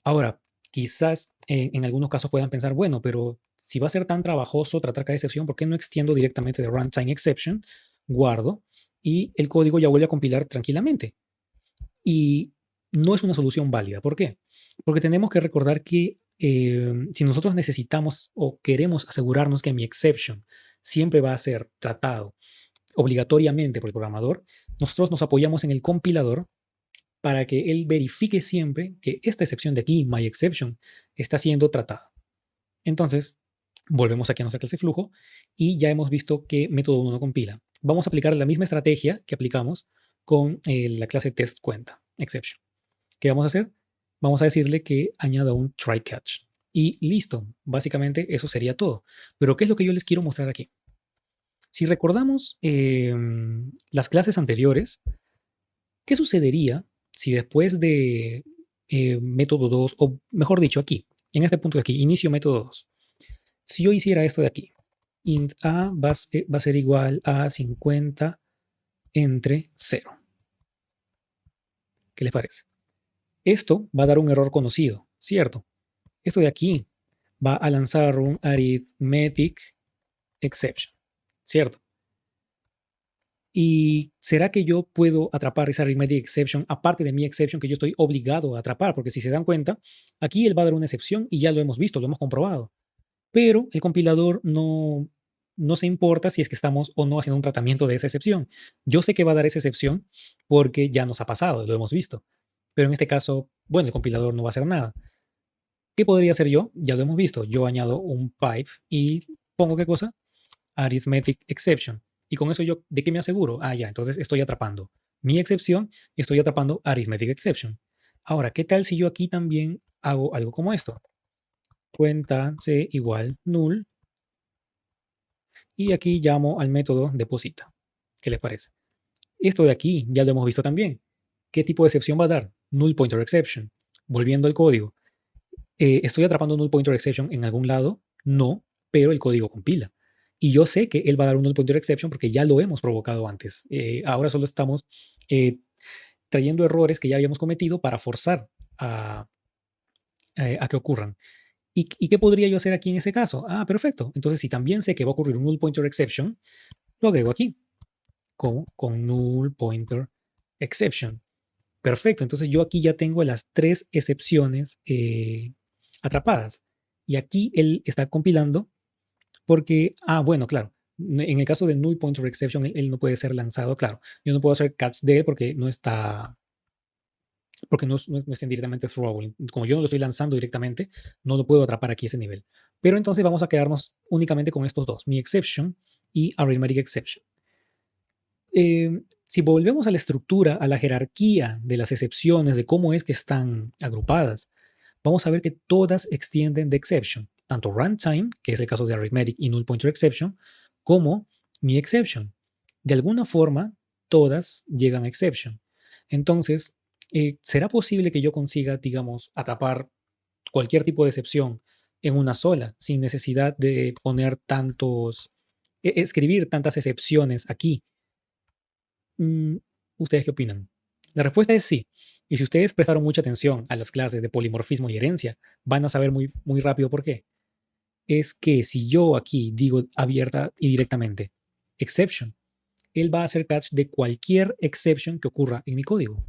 Ahora, quizás en algunos casos puedan pensar, bueno, pero si va a ser tan trabajoso tratar cada excepción, ¿por qué no extiendo directamente de runtime exception, guardo y el código ya vuelve a compilar tranquilamente? Y no es una solución válida. ¿Por qué? Porque tenemos que recordar que si nosotros necesitamos o queremos asegurarnos que mi exception siempre va a ser tratado obligatoriamente por el programador, nosotros nos apoyamos en el compilador para que él verifique siempre que esta excepción de aquí, my exception, está siendo tratada. Entonces, volvemos aquí a nuestra clase flujo y ya hemos visto que método 1 no compila. Vamos a aplicar la misma estrategia que aplicamos con la clase test cuenta, exception. ¿Qué vamos a hacer? Vamos a decirle que añada un try catch. Y listo, básicamente eso sería todo. Pero ¿qué es lo que yo les quiero mostrar aquí? Si recordamos las clases anteriores, ¿qué sucedería si después de método 2, o mejor dicho, aquí, en este punto de aquí, inicio método 2, si yo hiciera esto de aquí, int a va a ser igual a 50 entre 0. ¿Qué les parece? Esto va a dar un error conocido, ¿cierto? Esto de aquí va a lanzar un arithmetic exception, ¿cierto? ¿Y será que yo puedo atrapar esa arithmetic exception aparte de mi exception que yo estoy obligado a atrapar? Porque si se dan cuenta, aquí él va a dar una excepción y ya lo hemos visto, lo hemos comprobado. Pero el compilador no se importa si es que estamos o no haciendo un tratamiento de esa excepción. Yo sé que va a dar esa excepción porque ya nos ha pasado, lo hemos visto. Pero en este caso, bueno, el compilador no va a hacer nada. ¿Qué podría hacer yo? Ya lo hemos visto. Yo añado un pipe y pongo ¿qué cosa? Arithmetic exception. Y con eso yo, ¿de qué me aseguro? Ah, ya, entonces estoy atrapando mi excepción y estoy atrapando arithmetic exception. Ahora, ¿qué tal si yo aquí también hago algo como esto? Cuenta c igual null y aquí llamo al método deposita. ¿Qué les parece? Esto de aquí ya lo hemos visto también. ¿Qué tipo de excepción va a dar? Null pointer exception. Volviendo al código. ¿Estoy atrapando null pointer exception en algún lado? No, pero el código compila. Y yo sé que él va a dar un null pointer exception porque ya lo hemos provocado antes. Ahora solo estamos trayendo errores que ya habíamos cometido para forzar a a que ocurran. ¿Y qué podría yo hacer aquí en ese caso? Ah, perfecto. Entonces, si también sé que va a ocurrir un null pointer exception, lo agrego aquí, como con null pointer exception. Perfecto. Entonces, yo aquí ya tengo las tres excepciones atrapadas. Y aquí él está compilando porque, bueno, claro, en el caso de null pointer exception, él no puede ser lanzado, claro. Yo no puedo hacer catch de él porque no está, porque no estén directamente throwable. Como yo no lo estoy lanzando directamente, no lo puedo atrapar aquí a ese nivel. Pero entonces vamos a quedarnos únicamente con estos dos, mi exception y arithmetic exception. Si volvemos a la estructura, a la jerarquía de las excepciones, de cómo es que están agrupadas, vamos a ver que todas extienden de exception, tanto runtime, que es el caso de arithmetic y null pointer exception, como mi exception. De alguna forma, todas llegan a exception. Entonces, ¿será posible que yo consiga, digamos, atrapar cualquier tipo de excepción en una sola, sin necesidad de poner escribir tantas excepciones aquí? Mm, ¿Ustedes qué opinan? La respuesta es sí. Y si ustedes prestaron mucha atención a las clases de polimorfismo y herencia, van a saber muy, muy rápido por qué. Es que si yo aquí digo abierta y directamente exception, él va a hacer catch de cualquier exception que ocurra en mi código.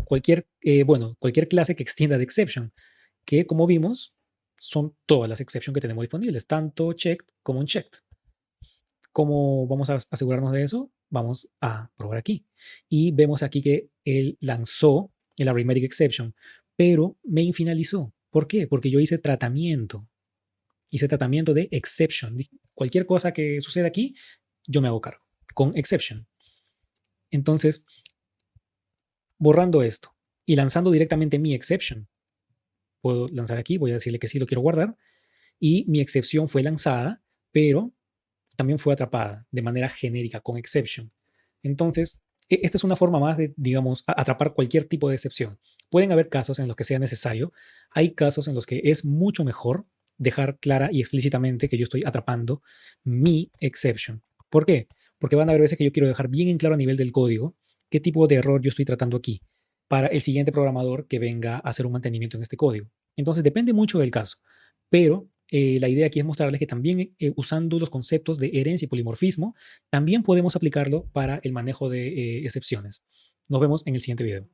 Cualquier clase que extienda de exception, que como vimos, son todas las exceptions que tenemos disponibles, tanto checked como unchecked. ¿Cómo vamos a asegurarnos de eso? Vamos a probar aquí. Y vemos aquí que él lanzó el arithmetic exception, pero main finalizó. ¿Por qué? Porque yo hice tratamiento. Hice tratamiento de exception. Cualquier cosa que suceda aquí, yo me hago cargo con exception. Entonces, borrando esto y lanzando directamente mi exception, puedo lanzar aquí, voy a decirle que sí lo quiero guardar, y mi excepción fue lanzada, pero también fue atrapada de manera genérica con exception. Entonces, esta es una forma más de, digamos, atrapar cualquier tipo de excepción. Pueden haber casos en los que sea necesario. Hay casos en los que es mucho mejor dejar clara y explícitamente que yo estoy atrapando mi exception. ¿Por qué? Porque van a haber veces que yo quiero dejar bien en claro a nivel del código qué tipo de error yo estoy tratando aquí para el siguiente programador que venga a hacer un mantenimiento en este código. Entonces, depende mucho del caso, pero la idea aquí es mostrarles que también usando los conceptos de herencia y polimorfismo, también podemos aplicarlo para el manejo de excepciones. Nos vemos en el siguiente video.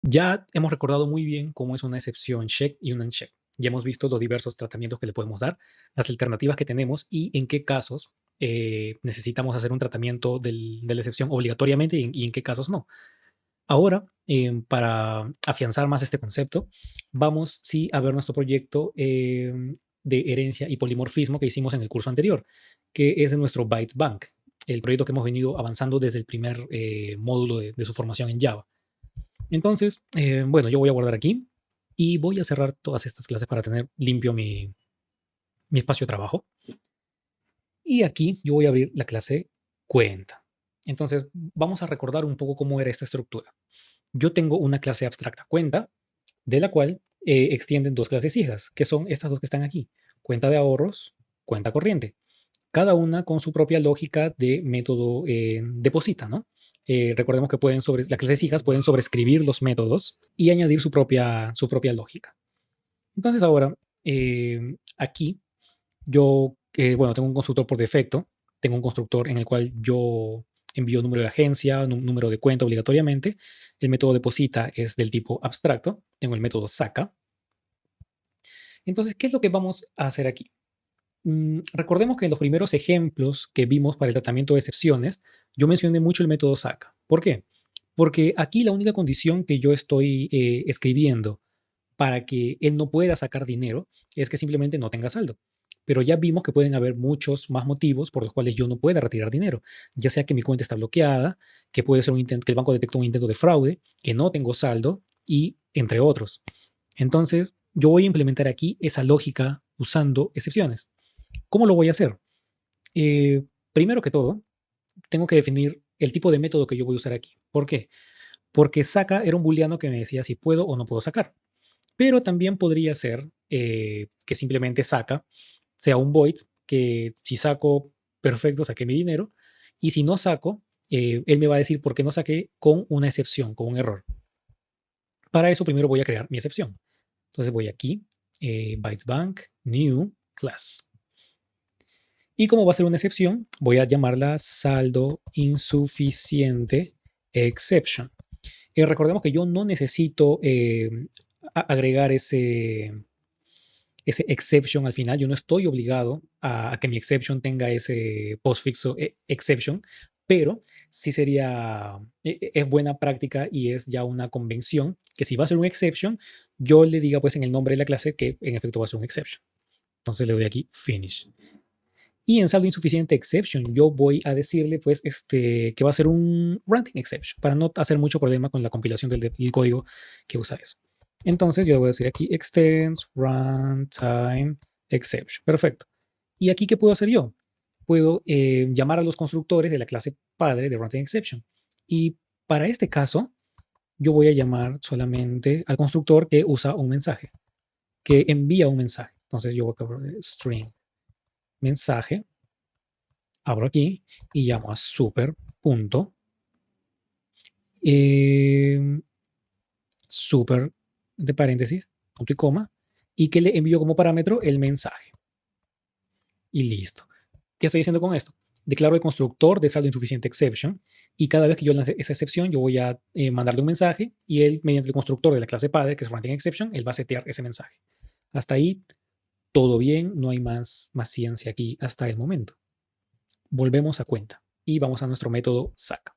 Ya hemos recordado muy bien cómo es una excepción check y un uncheck. Ya hemos visto los diversos tratamientos que le podemos dar, las alternativas que tenemos y en qué casos necesitamos hacer un tratamiento de la excepción obligatoriamente y en qué casos no. Ahora, para afianzar más este concepto, vamos sí a ver nuestro proyecto de herencia y polimorfismo que hicimos en el curso anterior, que es de nuestro Bytes Bank, el proyecto que hemos venido avanzando desde el primer módulo de su formación en Java. Entonces, bueno, yo voy a guardar aquí y voy a cerrar todas estas clases para tener limpio mi espacio de trabajo. Y aquí yo voy a abrir la clase cuenta. Entonces, vamos a recordar un poco cómo era esta estructura. Yo tengo una clase abstracta cuenta, de la cual extienden dos clases hijas, que son estas dos que están aquí, cuenta de ahorros, cuenta corriente, cada una con su propia lógica de método deposita, ¿no? Recordemos que las clases hijas pueden sobreescribir los métodos y añadir su propia lógica. Entonces ahora, aquí yo, bueno, tengo un constructor por defecto, tengo un constructor en el cual yo envío número de agencia, número de cuenta obligatoriamente. El método deposita es del tipo abstracto. Tengo el método saca. Entonces, ¿qué es lo que vamos a hacer aquí? Recordemos que en los primeros ejemplos que vimos para el tratamiento de excepciones, yo mencioné mucho el método saca. ¿Por qué? Porque aquí la única condición que yo estoy escribiendo para que él no pueda sacar dinero es que simplemente no tenga saldo. Pero ya vimos que pueden haber muchos más motivos por los cuales yo no pueda retirar dinero, ya sea que mi cuenta está bloqueada, que puede ser que el banco detectó un intento de fraude, que no tengo saldo y entre otros. Entonces, yo voy a implementar aquí esa lógica usando excepciones. ¿Cómo lo voy a hacer? Eh, Primero que todo, tengo que definir el tipo de método que yo voy a usar aquí. ¿Por qué? Porque saca era un booleano que me decía si puedo o no puedo sacar. Pero también podría ser que simplemente saca, sea un void, que si saco, perfecto, saqué mi dinero, y si no saco, él me va a decir por qué no saqué con una excepción, con un error. Para eso primero voy a crear mi excepción. Entonces voy aquí, bytebank, new, class. Y como va a ser una excepción, voy a llamarla saldo insuficiente exception. Recordemos que yo no necesito agregar ese exception al final. Yo no estoy obligado a que mi exception tenga ese postfixo exception, pero sí sería, es buena práctica y es ya una convención que si va a ser un exception, yo le diga pues en el nombre de la clase que en efecto va a ser un exception. Entonces le doy aquí finish. Y en saldo insuficiente exception, yo voy a decirle pues que va a ser un running exception para no hacer mucho problema con la compilación del código que usa eso. Entonces yo le voy a decir aquí extends runtime exception. Perfecto. ¿Y aquí qué puedo hacer yo? Puedo llamar a los constructores de la clase padre de runtime exception. Y para este caso, yo voy a llamar solamente al constructor que usa un mensaje, que envía un mensaje. Entonces yo voy a acabar string mensaje, abro aquí y llamo a super punto super de paréntesis, punto y coma, y que le envío como parámetro el mensaje. Y listo. ¿Qué estoy haciendo con esto? Declaro el constructor de saldo insuficiente exception y cada vez que yo lance esa excepción, yo voy a mandarle un mensaje y él, mediante el constructor de la clase padre, que es running exception, él va a setear ese mensaje. Hasta ahí, todo bien, no hay más ciencia aquí hasta el momento. Volvemos a cuenta y vamos a nuestro método saca.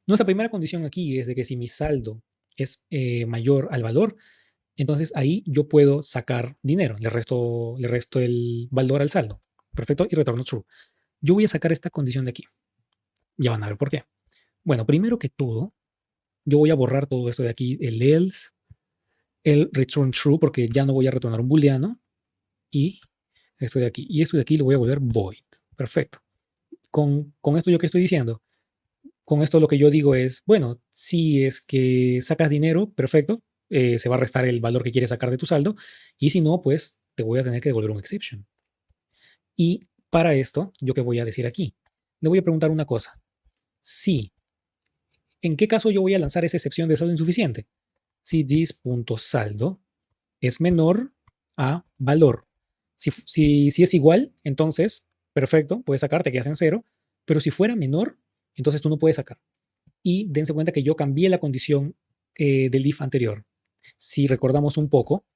Nuestra primera condición aquí es de que si mi saldo es mayor al valor, entonces ahí yo puedo sacar dinero, le resto el valor al saldo. Perfecto, y retorno true. Yo voy a sacar esta condición de aquí. Ya van a ver por qué. Bueno, primero que todo, yo voy a borrar todo esto de aquí, el else, el return true, porque ya no voy a retornar un booleano, y esto de aquí. Y esto de aquí lo voy a volver void. Perfecto. Con esto yo qué estoy diciendo, con esto lo que yo digo es, bueno, si es que sacas dinero, perfecto, se va a restar el valor que quieres sacar de tu saldo, y si no, pues te voy a tener que devolver un exception. Y para esto, ¿yo qué voy a decir aquí? Le voy a preguntar una cosa. Si, ¿en qué caso yo voy a lanzar esa excepción de saldo insuficiente? Si this.saldo es menor a valor. Si es igual, entonces, perfecto, puedes sacar, te quedas en cero, pero si fuera menor, entonces tú no puedes sacar. Y dense cuenta que yo cambié la condición del if anterior. Si recordamos un poco,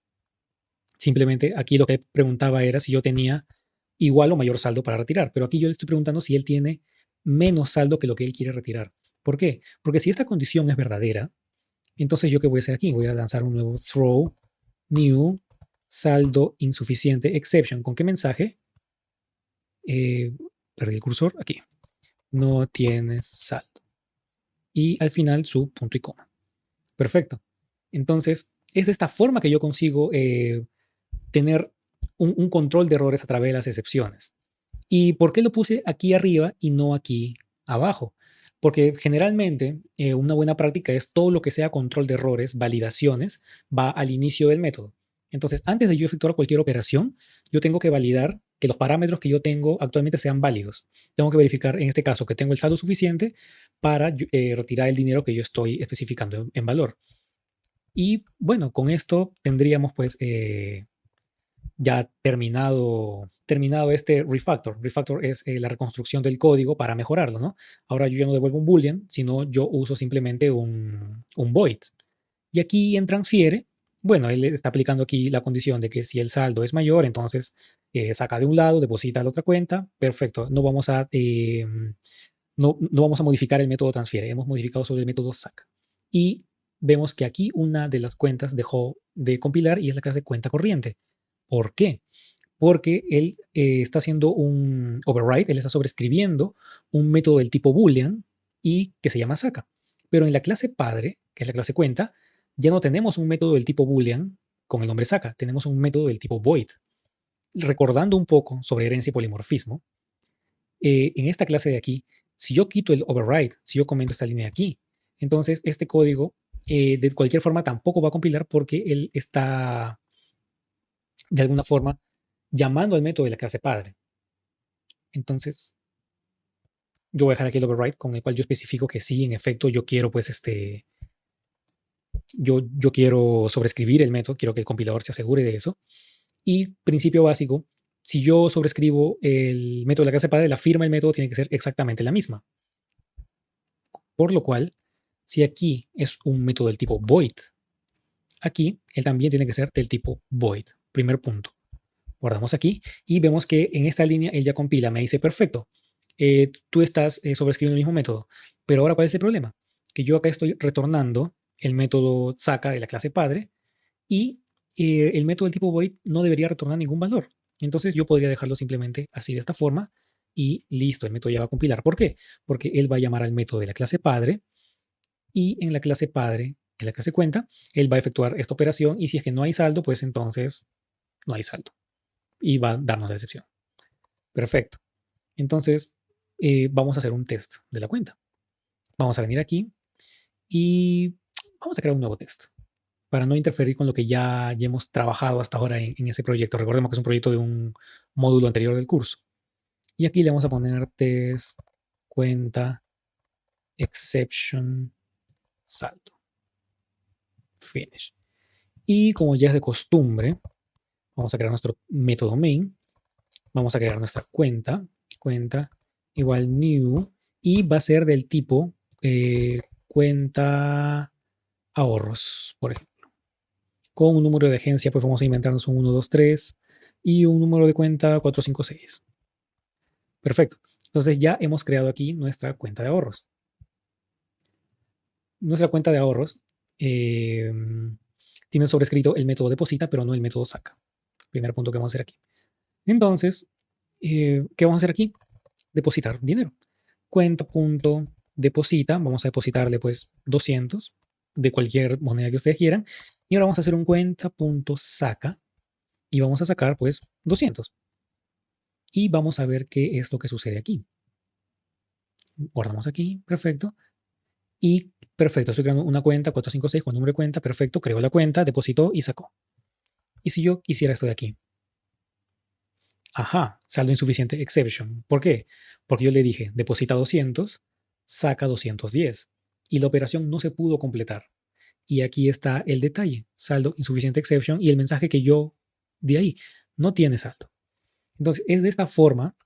simplemente aquí lo que preguntaba era si yo tenía igual o mayor saldo para retirar, pero aquí yo le estoy preguntando si él tiene menos saldo que lo que él quiere retirar. ¿Por qué? Porque si esta condición es verdadera, entonces yo qué voy a hacer aquí? Voy a lanzar un nuevo throw new saldo insuficiente exception. ¿Con qué mensaje? Perdí el cursor aquí. No tienes saldo. Y al final su punto y coma. Perfecto. Entonces, es de esta forma que yo consigo tener un control de errores a través de las excepciones. ¿Y por qué lo puse aquí arriba y no aquí abajo? Porque generalmente una buena práctica es todo lo que sea control de errores, validaciones, va al inicio del método. Entonces, antes de yo efectuar cualquier operación, yo tengo que validar que los parámetros que yo tengo actualmente sean válidos. Tengo que verificar, en este caso, que tengo el saldo suficiente para retirar el dinero que yo estoy especificando en valor. Y bueno, con esto tendríamos pues ya terminado este refactor. Refactor es la reconstrucción del código para mejorarlo, ¿no? Ahora yo ya no devuelvo un boolean, sino yo uso simplemente un void. Y aquí en transfiere, bueno, él está aplicando aquí la condición de que si el saldo es mayor, entonces saca de un lado, deposita a la otra cuenta. Perfecto. No vamos a modificar el método transfiere. Hemos modificado sobre el método saca. Y vemos que aquí una de las cuentas dejó de compilar y es la clase cuenta corriente. ¿Por qué? Porque él está haciendo un override, él está sobrescribiendo un método del tipo boolean y que se llama saca. Pero en la clase padre, que es la clase cuenta, ya no tenemos un método del tipo boolean con el nombre saca, tenemos un método del tipo void. Recordando un poco sobre herencia y polimorfismo, en esta clase de aquí, si yo quito el override, si yo comento esta línea aquí, entonces este código de cualquier forma tampoco va a compilar porque él está de alguna forma llamando al método de la clase padre. Entonces, yo voy a dejar aquí el override con el cual yo especifico que sí, en efecto, yo quiero pues yo quiero sobrescribir el método, quiero que el compilador se asegure de eso. Y principio básico, si yo sobrescribo el método de la clase padre, la firma del método tiene que ser exactamente la misma. Por lo cual, si aquí es un método del tipo void, aquí él también tiene que ser del tipo void. Primer punto. Guardamos aquí y vemos que en esta línea él ya compila, me dice, perfecto, tú estás sobreescribiendo el mismo método, pero ahora ¿cuál es el problema? Que yo acá estoy retornando el método saca de la clase padre y el método del tipo void no debería retornar ningún valor. Entonces yo podría dejarlo simplemente así de esta forma y listo, el método ya va a compilar. ¿Por qué? Porque él va a llamar al método de la clase padre y en la clase padre, en la clase cuenta, él va a efectuar esta operación y si es que no hay saldo, pues entonces no hay saldo y va a darnos la excepción. Perfecto. Entonces, vamos a hacer un test de la cuenta. Vamos a venir aquí y vamos a crear un nuevo test para no interferir con lo que ya hemos trabajado hasta ahora en ese proyecto. Recordemos que es un proyecto de un módulo anterior del curso. Y aquí le vamos a poner test cuenta exception saldo. Finish. Y como ya es de costumbre, vamos a crear nuestro método main. Vamos a crear nuestra cuenta igual new y va a ser del tipo cuenta ahorros, por ejemplo. Con un número de agencia, pues vamos a inventarnos un 1, 2, 3 y un número de cuenta 4, 5, 6. Perfecto. Entonces ya hemos creado aquí nuestra cuenta de ahorros. Nuestra cuenta de ahorros tiene sobrescrito el método deposita, pero no el método saca. Primer punto que vamos a hacer aquí. Entonces, ¿qué vamos a hacer aquí? Depositar dinero. Cuenta.deposita, vamos a depositarle pues 200 de cualquier moneda que ustedes quieran. Y ahora vamos a hacer un cuenta.saca y vamos a sacar pues 200. Y vamos a ver qué es lo que sucede aquí. Guardamos aquí, perfecto. Y perfecto, estoy creando una cuenta 456 con número de cuenta, perfecto, creo la cuenta, depositó y sacó. Y si yo quisiera esto de aquí, ajá, saldo insuficiente exception. ¿Por qué? Porque yo le dije, deposita 200, saca 210 y la operación no se pudo completar. Y aquí está el detalle, saldo insuficiente exception y el mensaje que yo di ahí, no tiene saldo. Entonces, es de esta forma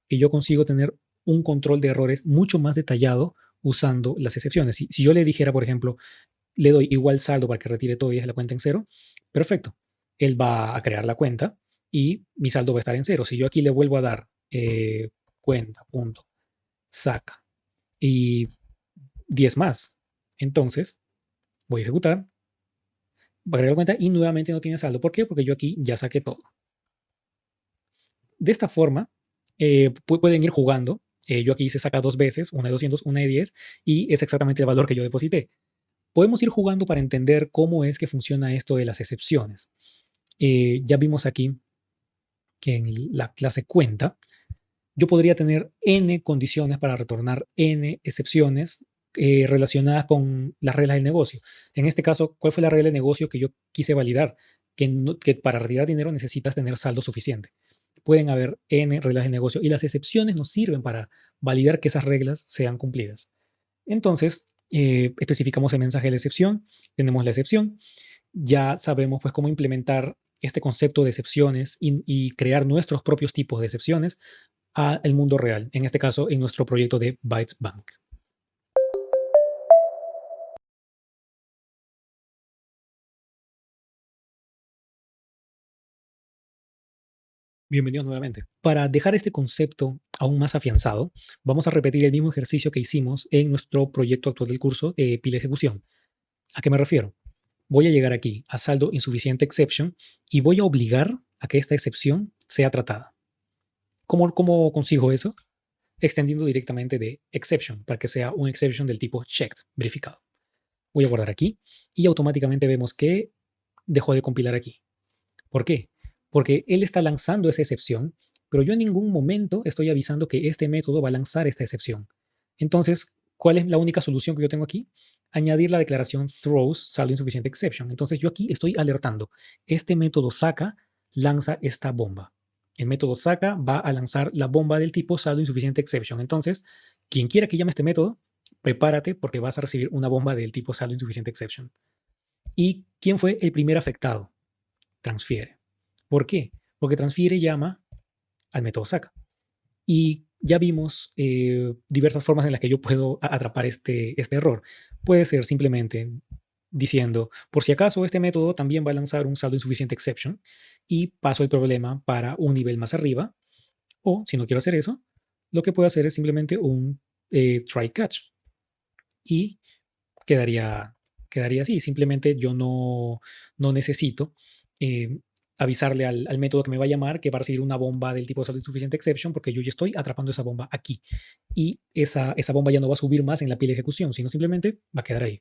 que yo consigo tener un control de errores mucho más detallado usando las excepciones. Si yo le dijera, por ejemplo, le doy igual saldo para que retire todo y deje la cuenta en cero, perfecto. Él va a crear la cuenta y mi saldo va a estar en cero. Si yo aquí le vuelvo a dar cuenta, punto, saca y 10 más, entonces voy a ejecutar, va a crear la cuenta y nuevamente no tiene saldo. ¿Por qué? Porque yo aquí ya saqué todo. De esta forma, pueden ir jugando. Yo aquí hice saca dos veces, una de 200, una de 10, y es exactamente el valor que yo deposité. Podemos ir jugando para entender cómo es que funciona esto de las excepciones. Ya vimos aquí que en la clase cuenta yo podría tener n condiciones para retornar n excepciones relacionadas con las reglas del negocio. En este caso, ¿cuál fue la regla del negocio que yo quise validar? Que para retirar dinero necesitas tener saldo suficiente. Pueden haber n reglas del negocio y las excepciones nos sirven para validar que esas reglas sean cumplidas. Entonces, especificamos el mensaje de la excepción, tenemos la excepción, ya sabemos pues cómo implementar este concepto de excepciones y crear nuestros propios tipos de excepciones al mundo real, en este caso en nuestro proyecto de Bytes Bank. Bienvenidos nuevamente. Para dejar este concepto aún más afianzado, vamos a repetir el mismo ejercicio que hicimos en nuestro proyecto actual del curso, pila ejecución. ¿A qué me refiero? Voy a llegar aquí a saldo insuficiente exception y voy a obligar a que esta excepción sea tratada. ¿Cómo consigo eso? Extendiendo directamente de exception para que sea un exception del tipo checked, verificado. Voy a guardar aquí y automáticamente vemos que dejó de compilar aquí. ¿Por qué? Porque él está lanzando esa excepción, pero yo en ningún momento estoy avisando que este método va a lanzar esta excepción. Entonces, ¿cuál es la única solución que yo tengo aquí? Añadir la declaración throws saldo insuficiente exception. Entonces yo aquí estoy alertando. Este método saca lanza esta bomba. El método saca va a lanzar la bomba del tipo saldo insuficiente exception. Entonces, quien quiera que llame este método, prepárate porque vas a recibir una bomba del tipo saldo insuficiente exception. ¿Y quién fue el primer afectado? Transfiere. ¿Por qué? Porque transfiere llama al método saca. Y ya vimos diversas formas en las que yo puedo atrapar este error. Puede ser simplemente diciendo, por si acaso este método también va a lanzar un saldo insuficiente exception y paso el problema para un nivel más arriba. O si no quiero hacer eso, lo que puedo hacer es simplemente un try catch y quedaría así. Simplemente yo no necesito eh, avisarle al método que me va a llamar que va a recibir una bomba del tipo saldo insuficiente exception porque yo ya estoy atrapando esa bomba aquí. Y esa bomba ya no va a subir más en la pila de ejecución, sino simplemente va a quedar ahí.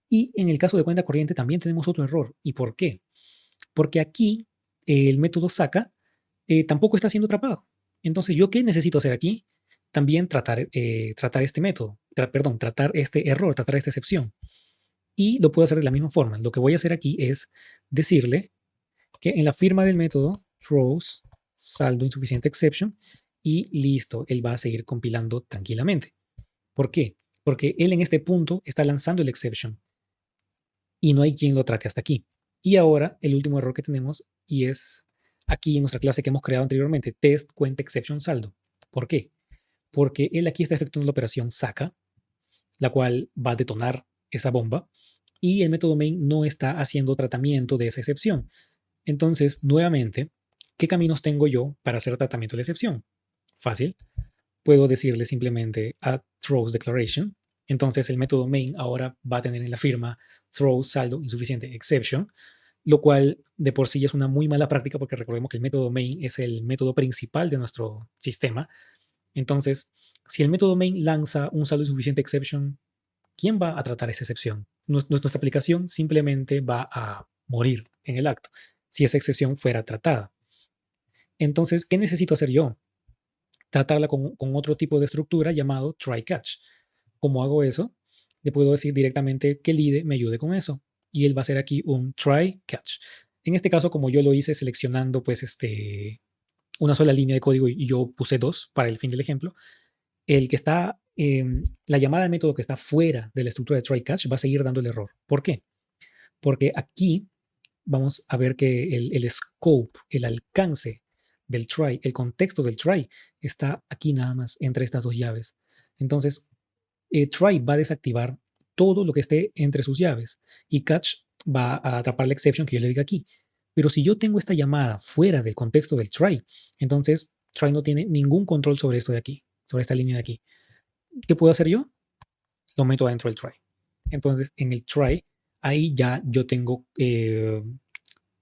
Y en el caso de cuenta corriente también tenemos otro error. ¿Y por qué? Porque aquí el método saca tampoco está siendo atrapado. Entonces, ¿yo qué necesito hacer aquí? También tratar este método, tratar este error, tratar esta excepción. Y lo puedo hacer de la misma forma. Lo que voy a hacer aquí es decirle que en la firma del método throws saldo insuficiente exception y listo, él va a seguir compilando tranquilamente. ¿Por qué? Porque él en este punto está lanzando el exception y no hay quien lo trate hasta aquí. Y ahora el último error que tenemos y es aquí en nuestra clase que hemos creado anteriormente, test cuenta exception saldo. ¿Por qué? Porque él aquí está efectuando la operación saca, la cual va a detonar esa bomba y el método main no está haciendo tratamiento de esa excepción. Entonces, nuevamente, ¿qué caminos tengo yo para hacer tratamiento de la excepción? Fácil. Puedo decirle simplemente add throws declaration. Entonces, el método main ahora va a tener en la firma throws saldo insuficiente exception, lo cual de por sí es una muy mala práctica porque recordemos que el método main es el método principal de nuestro sistema. Entonces, si el método main lanza un saldo insuficiente exception, ¿quién va a tratar esa excepción? Nuestra aplicación simplemente va a morir en el acto si esa excepción fuera tratada. Entonces, ¿qué necesito hacer yo? Tratarla con otro tipo de estructura llamado try catch. ¿Cómo hago eso? Le puedo decir directamente que el IDE me ayude con eso. Y él va a hacer aquí un try catch. En este caso, como yo lo hice seleccionando pues una sola línea de código y yo puse dos para el fin del ejemplo, el que está, la llamada de método que está fuera de la estructura de try catch va a seguir dando el error. ¿Por qué? Porque aquí vamos a ver que el scope, el alcance del try, el contexto del try está aquí nada más entre estas dos llaves. Entonces, try va a desactivar todo lo que esté entre sus llaves y catch va a atrapar la exception que yo le diga aquí. Pero si yo tengo esta llamada fuera del contexto del try, entonces try no tiene ningún control sobre esto de aquí, sobre esta línea de aquí. ¿Qué puedo hacer yo? Lo meto adentro del try. Entonces, en el try, ahí ya yo tengo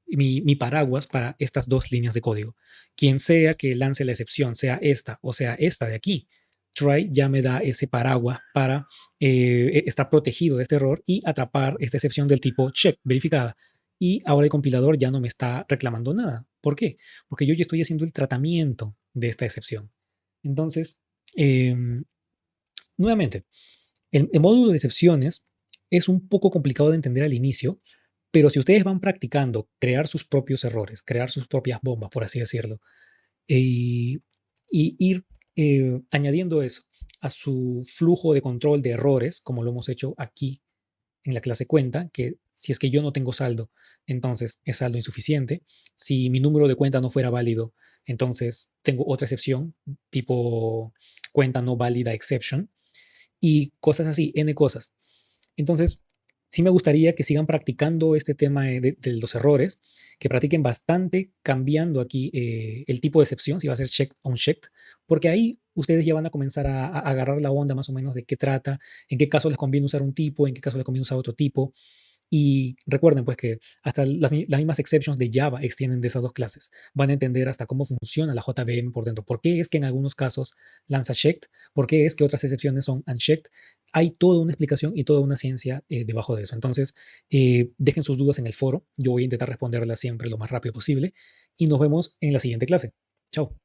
mi paraguas para estas dos líneas de código. Quien sea que lance la excepción, sea esta o sea esta de aquí, try ya me da ese paraguas para estar protegido de este error y atrapar esta excepción del tipo check, verificada. Y ahora el compilador ya no me está reclamando nada. ¿Por qué? Porque yo ya estoy haciendo el tratamiento de esta excepción. Entonces, nuevamente, el módulo de excepciones es un poco complicado de entender al inicio, pero si ustedes van practicando crear sus propios errores, crear sus propias bombas, por así decirlo, y, y ir añadiendo eso a su flujo de control de errores, como lo hemos hecho aquí en la clase cuenta, que si es que yo no tengo saldo, entonces es saldo insuficiente. Si mi número de cuenta no fuera válido, entonces tengo otra excepción, tipo cuenta no válida exception, y cosas así, n cosas. Entonces, sí me gustaría que sigan practicando este tema de los errores, que practiquen bastante cambiando aquí el tipo de excepción, si va a ser checked o unchecked, porque ahí ustedes ya van a comenzar a agarrar la onda más o menos de qué trata, en qué caso les conviene usar un tipo, en qué caso les conviene usar otro tipo. Y recuerden pues que hasta las mismas exceptions de Java extienden de esas dos clases. Van a entender hasta cómo funciona la JVM por dentro. ¿Por qué es que en algunos casos lanza checked? ¿Por qué es que otras excepciones son unchecked? Hay toda una explicación y toda una ciencia debajo de eso. Entonces, dejen sus dudas en el foro. Yo voy a intentar responderlas siempre lo más rápido posible. Y nos vemos en la siguiente clase. Chao.